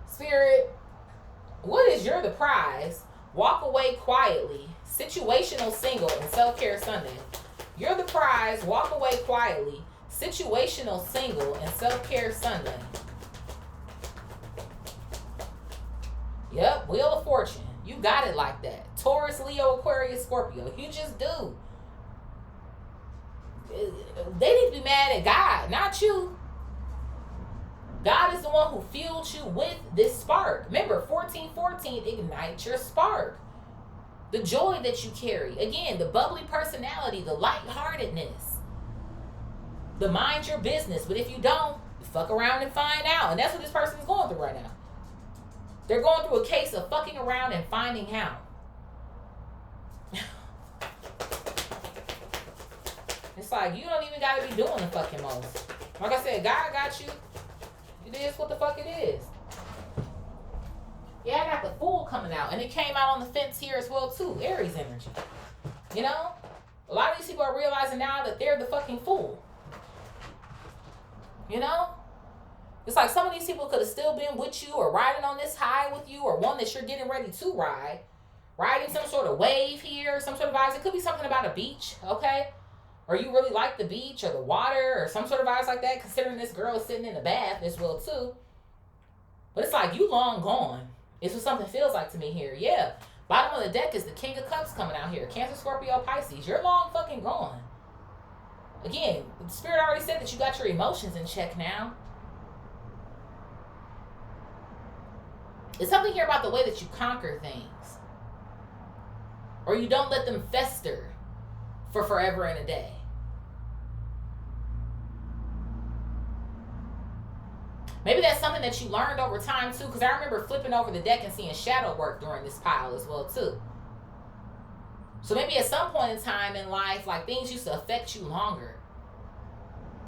Spirit, what is your the prize? Walk away quietly. Situational single and self-care Sunday. You're the prize. Walk away quietly. Situational single and self-care Sunday. Yep, Wheel of Fortune. You got it like that. Taurus, Leo, Aquarius, Scorpio. You just do. They need to be mad at God, not you. God is the one who fueled you with this spark. Remember, 1414, ignite your spark. The joy that you carry. Again, the bubbly personality, the lightheartedness. The mind your business. But if you don't, you fuck around and find out. And that's what this person is going through right now. They're going through a case of fucking around and finding out. It's like, you don't even got to be doing the fucking most. Like I said, God got you. It is what the fuck it is. Yeah, I got the Fool coming out. And it came out on the fence here as well, too. Aries energy. You know? A lot of these people are realizing now that they're the fucking Fool. You know? It's like some of these people could have still been with you or riding on this high with you or one that you're getting ready to ride. Riding some sort of wave here, some sort of vibes. It could be something about a beach, okay? Or you really like the beach or the water or some sort of vibes like that, considering this girl is sitting in the bath as well, too. But it's like, you long gone. It's what something feels like to me here. Yeah. Bottom of the deck is the King of Cups coming out here. Cancer, Scorpio, Pisces. You're long fucking gone. Again, the Spirit already said that you got your emotions in check now. It's something here about the way that you conquer things. Or you don't let them fester for forever and a day. Maybe that's something that you learned over time too, because I remember flipping over the deck and seeing shadow work during this pile as well too. So maybe at some point in time in life, like things used to affect you longer.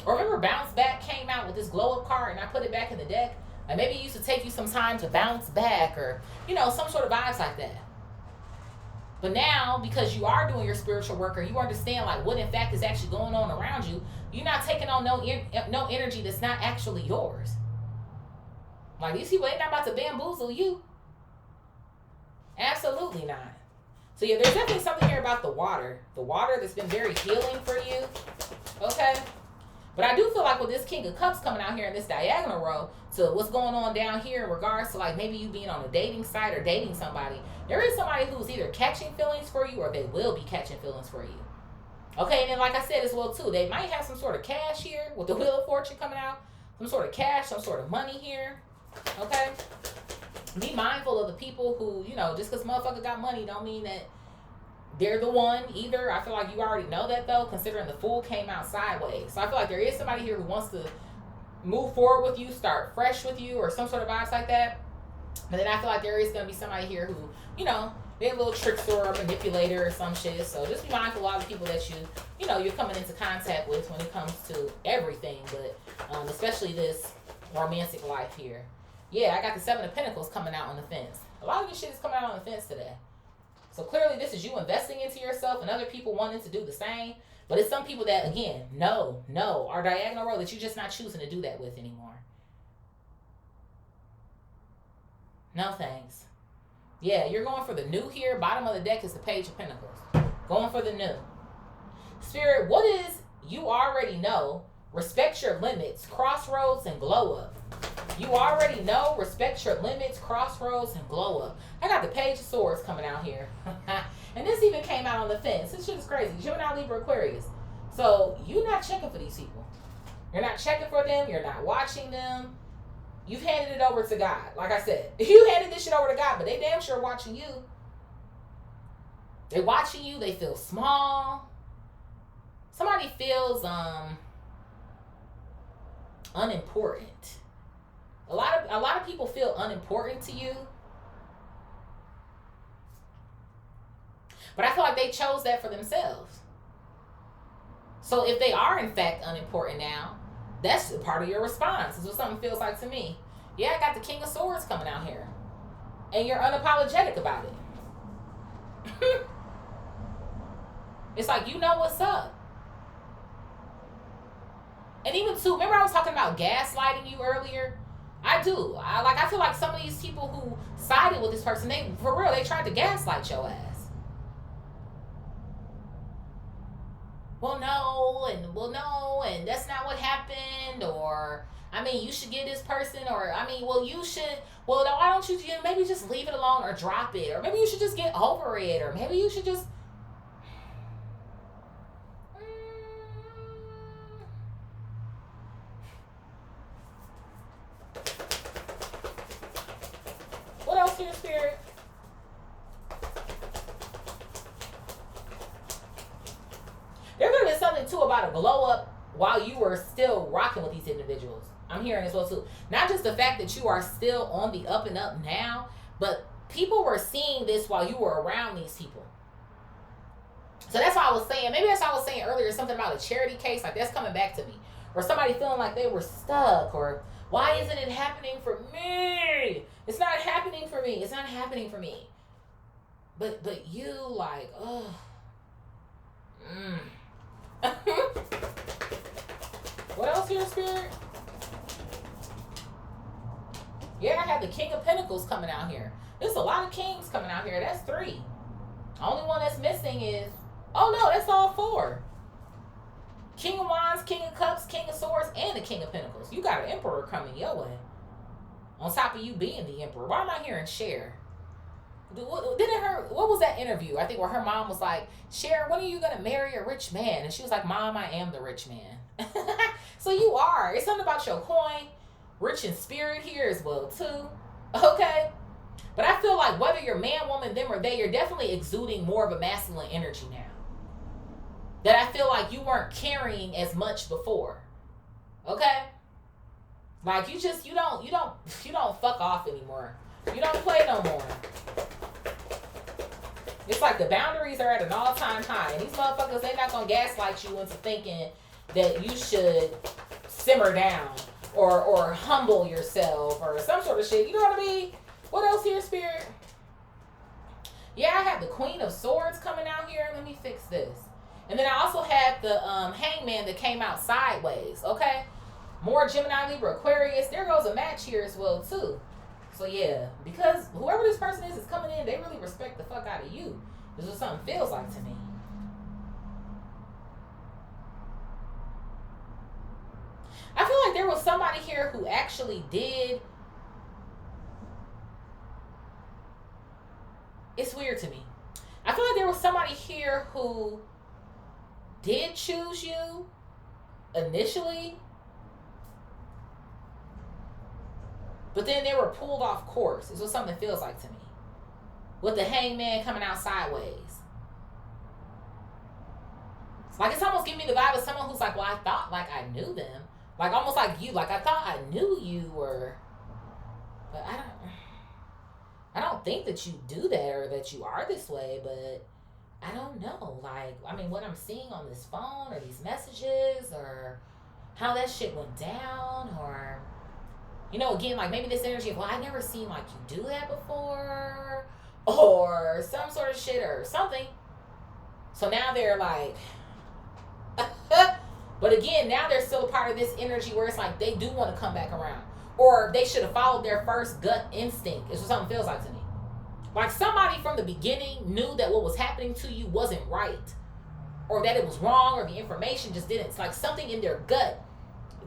Or remember Bounce Back came out with this glow up card and I put it back in the deck? Like maybe it used to take you some time to bounce back or, you know, some sort of vibes like that. But now, because you are doing your spiritual work or you understand like what in fact is actually going on around you, you're not taking on no energy that's not actually yours. Like these people ain't not about to bamboozle you. Absolutely not. So yeah, there's definitely something here about the water. The water that's been very healing for you. Okay? But I do feel like with this King of Cups coming out here in this diagonal row to what's going on down here in regards to like maybe you being on a dating site or dating somebody, there is somebody who's either catching feelings for you or they will be catching feelings for you. Okay, and then like I said as well too, they might have some sort of cash here with the Wheel of Fortune coming out. Some sort of cash, some sort of money here. Okay? Be mindful of the people who, you know, just because motherfucker got money don't mean that they're the one either. I feel like you already know that though, considering the Fool came out sideways. So I feel like there is somebody here who wants to move forward with you, start fresh with you, or some sort of vibes like that. But then I feel like there is going to be somebody here who, you know, they're a little trickster or manipulator or some shit. So just be mindful of a lot of people that you know, you're coming into contact with when it comes to everything, but especially this romantic life here. Yeah, I got the Seven of Pentacles coming out on the fence. A lot of this shit is coming out on the fence today. So clearly this is you investing into yourself and other people wanting to do the same. But it's some people that, again, no, are diagonal row that you're just not choosing to do that with anymore. No thanks. Yeah, you're going for the new here. Bottom of the deck is the Page of Pentacles. Going for the new. Spirit, what is you already know? Respect your limits, crossroads, and glow up. You already know, respect your limits, crossroads, and glow up. I got the Page of Swords coming out here. And this even came out on the fence. This shit is crazy. Gemini, Libra, Aquarius. So you're not checking for these people. You're not checking for them. You're not watching them. You've handed it over to God. Like I said, you handed this shit over to God, but they damn sure watching you. They watching you. They feel small. Somebody feels unimportant. A lot of people feel unimportant to you. But I feel like they chose that for themselves. So if they are in fact unimportant now, that's part of your response. Is what something feels like to me. Yeah, I got the King of Swords coming out here. And you're unapologetic about it. It's like you know what's up. And even too, remember I was talking about gaslighting you earlier? I do. I feel like some of these people who sided with this person, they tried to gaslight your ass. Well, no, and that's not what happened, or, I mean, you should get this person, or, I mean, well, you should, well, why don't you maybe just leave it alone or drop it, or maybe you should just get over it, or maybe you should just, what else here, Spirit? There could have been something too about a glow up while you were still rocking with these individuals. I'm hearing as well too. Not just the fact that you are still on the up and up now, but people were seeing this while you were around these people. So that's why I was saying, maybe that's why I was saying earlier, something about a charity case, like that's coming back to me. Or somebody feeling like they were stuck, or why isn't it happening for me? It's not happening for me. It's not happening for me. But you like, oh. What else here, Spirit? Yeah, I have the King of Pentacles coming out here. There's a lot of kings coming out here. That's 3. Only one that's missing is, oh no, that's all 4. King of Wands, King of Cups, King of Swords, and the King of Pentacles. You got an Emperor coming your way. On top of you being the Emperor. Why am I hearing share? Didn't her, what was that interview? I think where her mom was like, Sharon, when are you going to marry a rich man? And she was like, Mom, I am the rich man. So you are. It's something about your coin. Rich in spirit here as well, too. Okay? But I feel like whether you're man, woman, them, or they, you're definitely exuding more of a masculine energy now. That I feel like you weren't carrying as much before. Okay? Like you don't fuck off anymore. You don't play no more. It's like the boundaries are at an all-time high. And these motherfuckers, they not gonna gaslight you into thinking that you should simmer down or humble yourself or some sort of shit. You know what I mean? What else here, Spirit? Yeah, I have the Queen of Swords coming out here. Let me fix this. And then I also had the Hangman that came out sideways, okay? More Gemini, Libra, Aquarius. There goes a match here as well, too. So, yeah, because whoever this person is coming in, they really respect the fuck out of you. This is what something feels like to me. I feel like there was somebody here who actually did. It's weird to me. I feel like there was somebody here who did choose you initially, but then they were pulled off course. Is what something feels like to me. With the Hangman coming out sideways. Like it's almost giving me the vibe of someone who's like, well, I thought like I knew them. Like almost like you. Like I thought I knew you or... But I don't think that you do that or that you are this way, but I don't know. Like, I mean, what I'm seeing on this phone or these messages or how that shit went down or, you know, again, like maybe this energy of, well, I never seen like you do that before or some sort of shit or something. So now they're like, but again, now they're still a part of this energy where it's like they do want to come back around. Or they should have followed their first gut instinct. Is what something feels like to me. Like somebody from the beginning knew that what was happening to you wasn't right. Or that it was wrong or the information just didn't. It's like something in their gut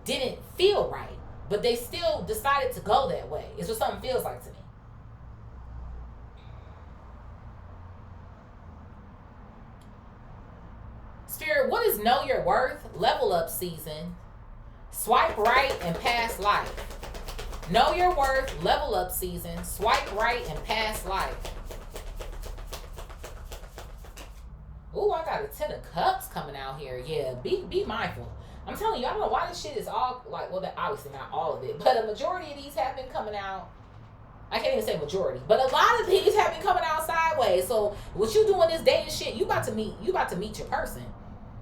didn't feel right. But they still decided to go that way. Is what something feels like to me. Spirit, what is Know Your Worth? Level up season. Swipe right and past life. Know Your Worth, level up season, swipe right, and past life. Ooh, I got a 10 of Cups coming out here. Yeah, be mindful. I'm telling you, I don't know why this shit is all, like, well, obviously not all of it, but a majority of these have been coming out. I can't even say majority, but a lot of these have been coming out sideways. So what you doing this day and shit, you about to meet your person.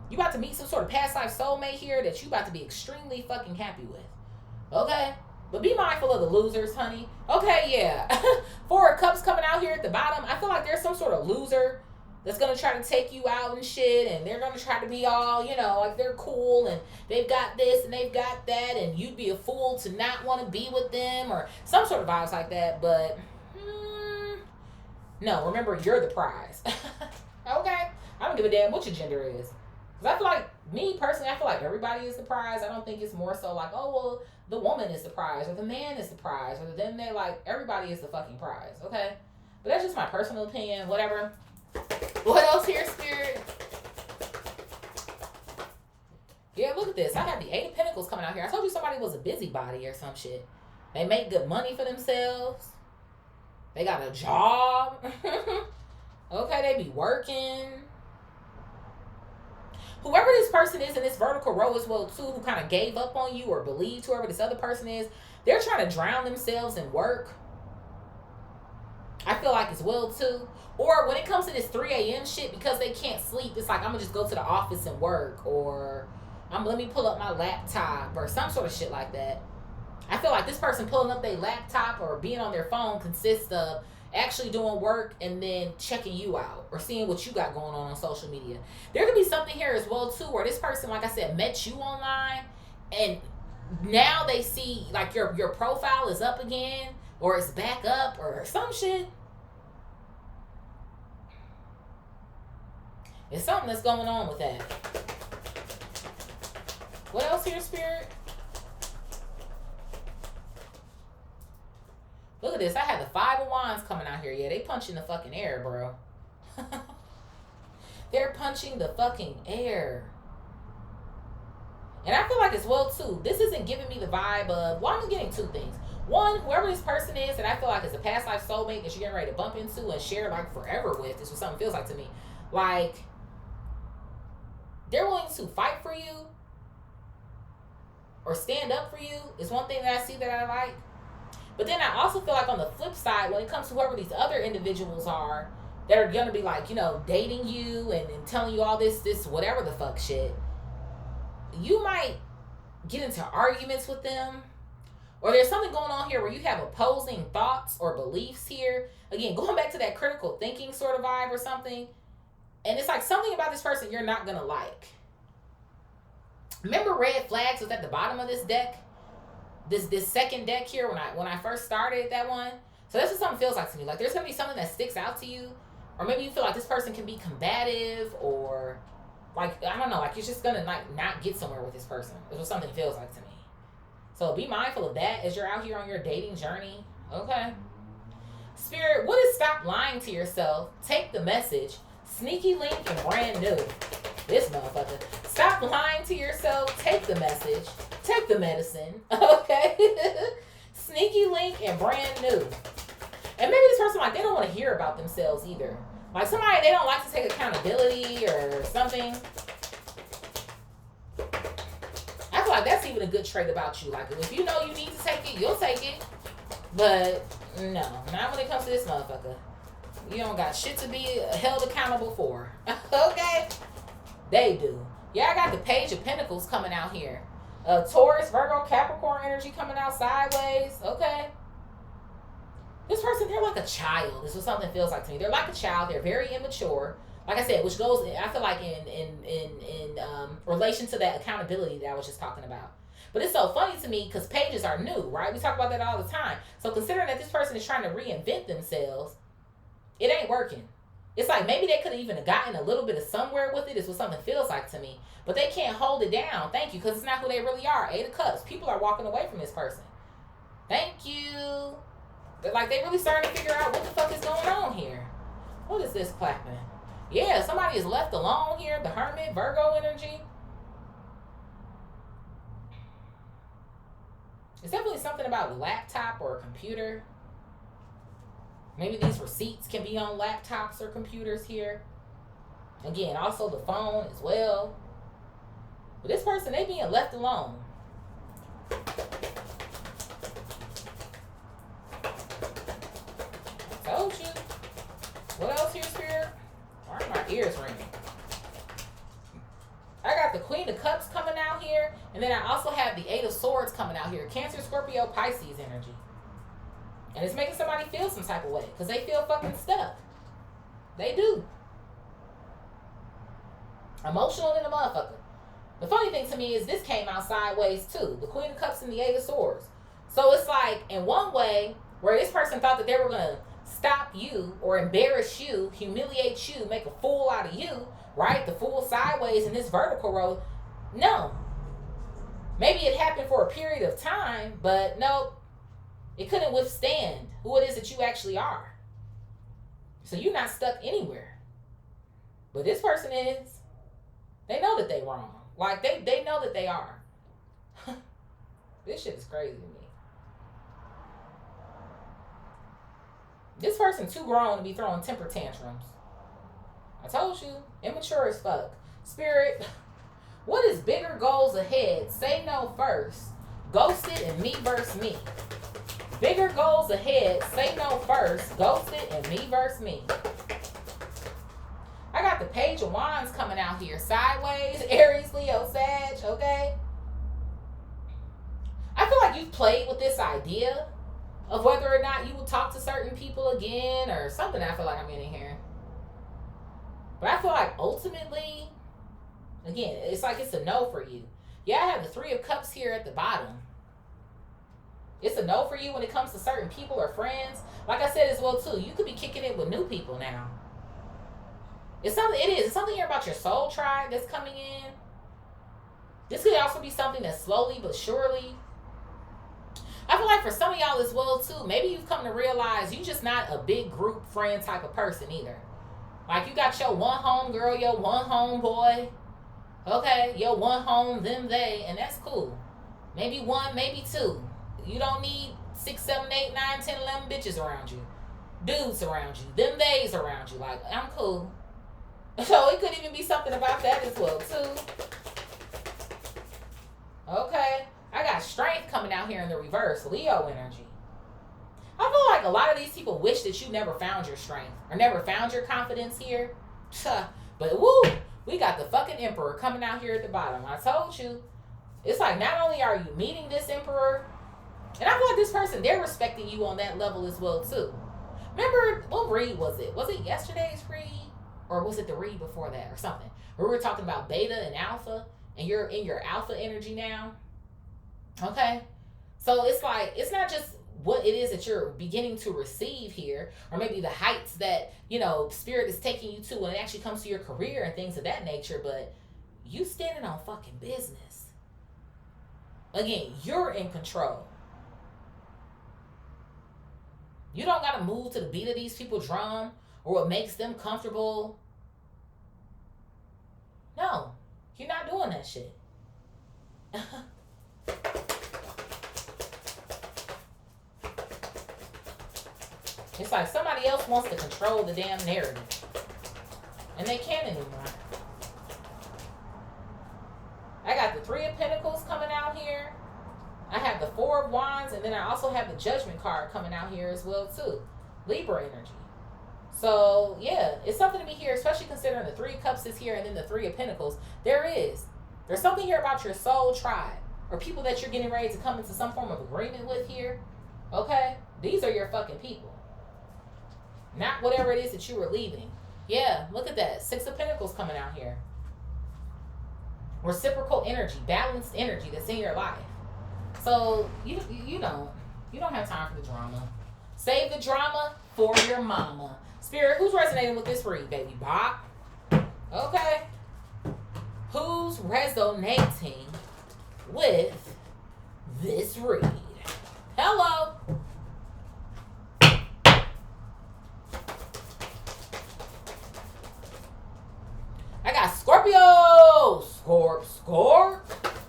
You about to meet some sort of past life soulmate here that you about to be extremely fucking happy with. Okay? But be mindful of the losers, honey. Okay, yeah. 4 of Cups coming out here at the bottom. I feel like there's some sort of loser that's going to try to take you out and shit. And they're going to try to be all, you know, like they're cool. And they've got this and they've got that. And you'd be a fool to not want to be with them. Or some sort of vibes like that. But, no, remember, you're the prize. Okay? I don't give a damn what your gender is. Because I feel like, me personally, I feel like everybody is the prize. I don't think it's more so like, oh, well, the woman is the prize, or the man is the prize, or then they're like, everybody is the fucking prize, okay? But that's just my personal opinion, whatever. What else here, Spirit? Yeah, look at this. I have the 8 of Pentacles coming out here. I told you somebody was a busybody or some shit. They make good money for themselves. They got a job. Okay, they be working. Whoever this person is in this vertical row as well, too, who kind of gave up on you or believed whoever this other person is, they're trying to drown themselves in work. I feel like as well, too. Or when it comes to this 3 a.m. shit, because they can't sleep, it's like, I'm going to just go to the office and work. Or let me pull up my laptop or some sort of shit like that. I feel like this person pulling up their laptop or being on their phone consists of actually doing work and then checking you out or seeing what you got going on social media. There could be something here as well too where this person, like I said, met you online and now they see like your profile is up again or it's back up or some shit. There's something that's going on with that. What else here, Spirit? Look at this. I had the 5 of Wands coming out here. Yeah, they punching the fucking air, bro. They're punching the fucking air. And I feel like as well, too, this isn't giving me the vibe of, well, I'm getting 2 things. One, whoever this person is that I feel like is a past life soulmate that you're getting ready to bump into and share like forever with, this is what something feels like to me. Like, they're willing to fight for you or stand up for you is one thing that I see that I like. But then I also feel like on the flip side, when it comes to whoever these other individuals are that are going to be like, you know, dating you and telling you all this whatever the fuck shit, you might get into arguments with them. Or there's something going on here where you have opposing thoughts or beliefs here. Again, going back to that critical thinking sort of vibe or something. And it's like something about this person you're not going to like. Remember red flags was at the bottom of this deck? This second deck here when I first started that one. So that's what something feels like to me. Like there's going to be something that sticks out to you. Or maybe you feel like this person can be combative or like, I don't know, like you're just going to like not get somewhere with this person. That's what something feels like to me. So be mindful of that as you're out here on your dating journey. Okay. Spirit, what is stop lying to yourself? Take the message. Sneaky link and brand new. This motherfucker. Stop lying to yourself. Take the message. Take the medicine. Okay. Sneaky link and brand new. And maybe this person, like, they don't want to hear about themselves either. Like somebody, they don't like to take accountability or something. I feel like that's even a good trait about you. Like, if you know you need to take it, you'll take it. But, no. Not when it comes to this motherfucker. You don't got shit to be held accountable for. Okay? They do. Yeah, I got the Page of Pentacles coming out here. Taurus, Virgo, Capricorn energy coming out sideways. Okay? This person, they're like a child. This is what something feels like to me. They're like a child. They're very immature. Like I said, which goes, I feel like in relation to that accountability that I was just talking about. But it's so funny to me because pages are new, right? We talk about that all the time. So considering that this person is trying to reinvent themselves, it ain't working. It's like maybe they could have even gotten a little bit of somewhere with it. Is what something feels like to me. But they can't hold it down. Thank you, because it's not who they really are. 8 of Cups. People are walking away from this person. Thank you. They're like, they really starting to figure out what the fuck is going on here. What is this clapping? Yeah, somebody is left alone here. The Hermit, Virgo energy. It's definitely something about a laptop or a computer. Maybe these receipts can be on laptops or computers here. Again, also the phone as well. But this person, they being left alone. I told you. What else here, Spirit? Why are my ears ringing? I got the Queen of Cups coming out here. And then I also have the 8 of Swords coming out here. Cancer, Scorpio, Pisces energy. And it's making somebody feel some type of way. Because they feel fucking stuck. They do. Emotional than a motherfucker. The funny thing to me is this came out sideways too. The Queen of Cups and the 8 of Swords. So it's like, in one way, where this person thought that they were going to stop you or embarrass you, humiliate you, make a fool out of you, right? The fool sideways in this vertical row. No. Maybe it happened for a period of time, but nope. It couldn't withstand who it is that you actually are. So you're not stuck anywhere. But this person is. They know that they wrong. Like, they know that they are. This shit is crazy to me. This person too grown to be throwing temper tantrums. I told you. Immature as fuck. Spirit, what is bigger goals ahead? Say no first. Ghosted and me versus me. Bigger goals ahead. Say no first. Ghosted and me versus me. I got the Page of Wands coming out here. Sideways. Aries, Leo, Sag. Okay? I feel like you've played with this idea of whether or not you will talk to certain people again or something. I feel like I'm getting here. But I feel like ultimately, again, it's like it's a no for you. Yeah, I have the 3 of Cups here at the bottom. It's a no for you when it comes to certain people or friends. Like I said as well too, you could be kicking it with new people now. It's something here about your soul tribe that's coming in. This could also be something that's slowly but surely. I feel feel like for some of y'all as well too, maybe you've come to realize you just not a big group friend type of person either. Like you got your one home girl, your one home boy, okay, your one home them they, and that's cool. Maybe one, maybe two. You don't need 6, 7, 8, 9, 10, 11 bitches around you, dudes around you, them theys around you. Like I'm cool. So it could even be something about that as well too. Okay, I got strength coming out here in the reverse, Leo energy. I feel like a lot of these people wish that you never found your strength or never found your confidence here. But woo, we got the fucking emperor coming out here at the bottom. I told you. It's like not only are you meeting this emperor, and I feel like this person, they're respecting you on that level as well too. Remember, what read was it? Was it yesterday's read? Or was it the read before that or something? Where we were talking about beta and alpha, and you're in your alpha energy now. Okay? So it's like, it's not just what it is that you're beginning to receive here, or maybe the heights that, you know, spirit is taking you to when it actually comes to your career and things of that nature, but you standing on fucking business. Again, you're in control. You don't got to move to the beat of these people's drum or what makes them comfortable. No, you're not doing that shit. It's like somebody else wants to control the damn narrative. And they can't anymore. I got the 3 of Pentacles coming out here. I have the 4 of Wands, and then I also have the Judgment card coming out here as well too. Libra energy. So yeah, it's something to be here, especially considering the 3 of Cups is here and then the 3 of Pentacles. There's something here about your soul tribe or people that you're getting ready to come into some form of agreement with here. Okay? These are your fucking people. Not whatever it is that you were leaving. Yeah, look at that. 6 of Pentacles coming out here. Reciprocal energy, balanced energy that's in your life. So you don't have time for the drama. Save the drama for your mama. Spirit, who's resonating with this read, baby? Bob? Okay. Who's resonating with this read? Hello. I got Scorpio. Scorp.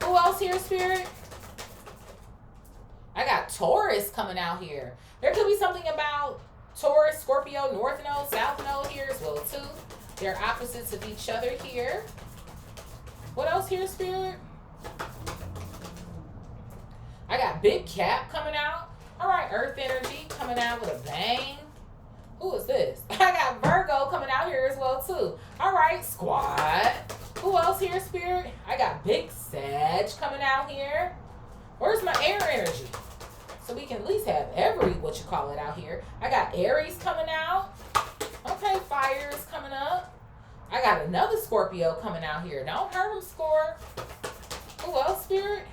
Who else here, Spirit? I got Taurus coming out here. There could be something about Taurus, Scorpio, North Node, South Node here as well too. They're opposites of each other here. What else here, Spirit? I got Big Cap coming out. All right, Earth energy coming out with a bang. Who is this? I got Virgo coming out here as well too. All right, Squad. Who else here, Spirit? I got Big Sag coming out here. Where's my air energy? So we can at least have every, what you call it, out here. I got Aries coming out. Okay, fire is coming up. I got another Scorpio coming out here. Don't hurt them, Scorp. Who else, Spirit?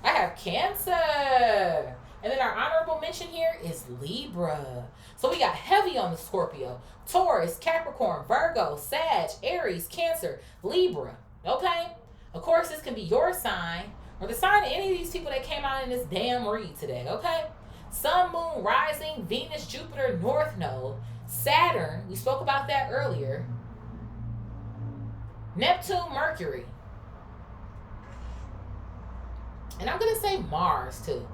I have Cancer. And then our honorable mention here is Libra. So we got heavy on the Scorpio. Taurus, Capricorn, Virgo, Sag, Aries, Cancer, Libra. Okay? Of course, this can be your sign or the sign of any of these people that came out in this damn read today. Okay? Sun, Moon, Rising, Venus, Jupiter, North Node, Saturn. We spoke about that earlier. Neptune, Mercury. And I'm going to say Mars too.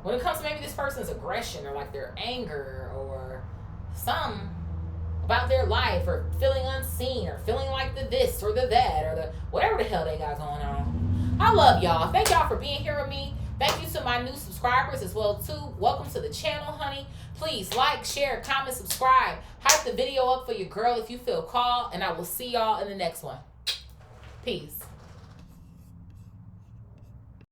When it comes to maybe this person's aggression or like their anger or something about their life or feeling unseen or feeling like the this or the that or the whatever the hell they got going on. I love y'all. Thank y'all for being here with me. Thank you to my new subscribers as well too. Welcome to the channel, honey. Please like, share, comment, subscribe. Hype the video up for your girl if you feel called. And I will see y'all in the next one. Peace.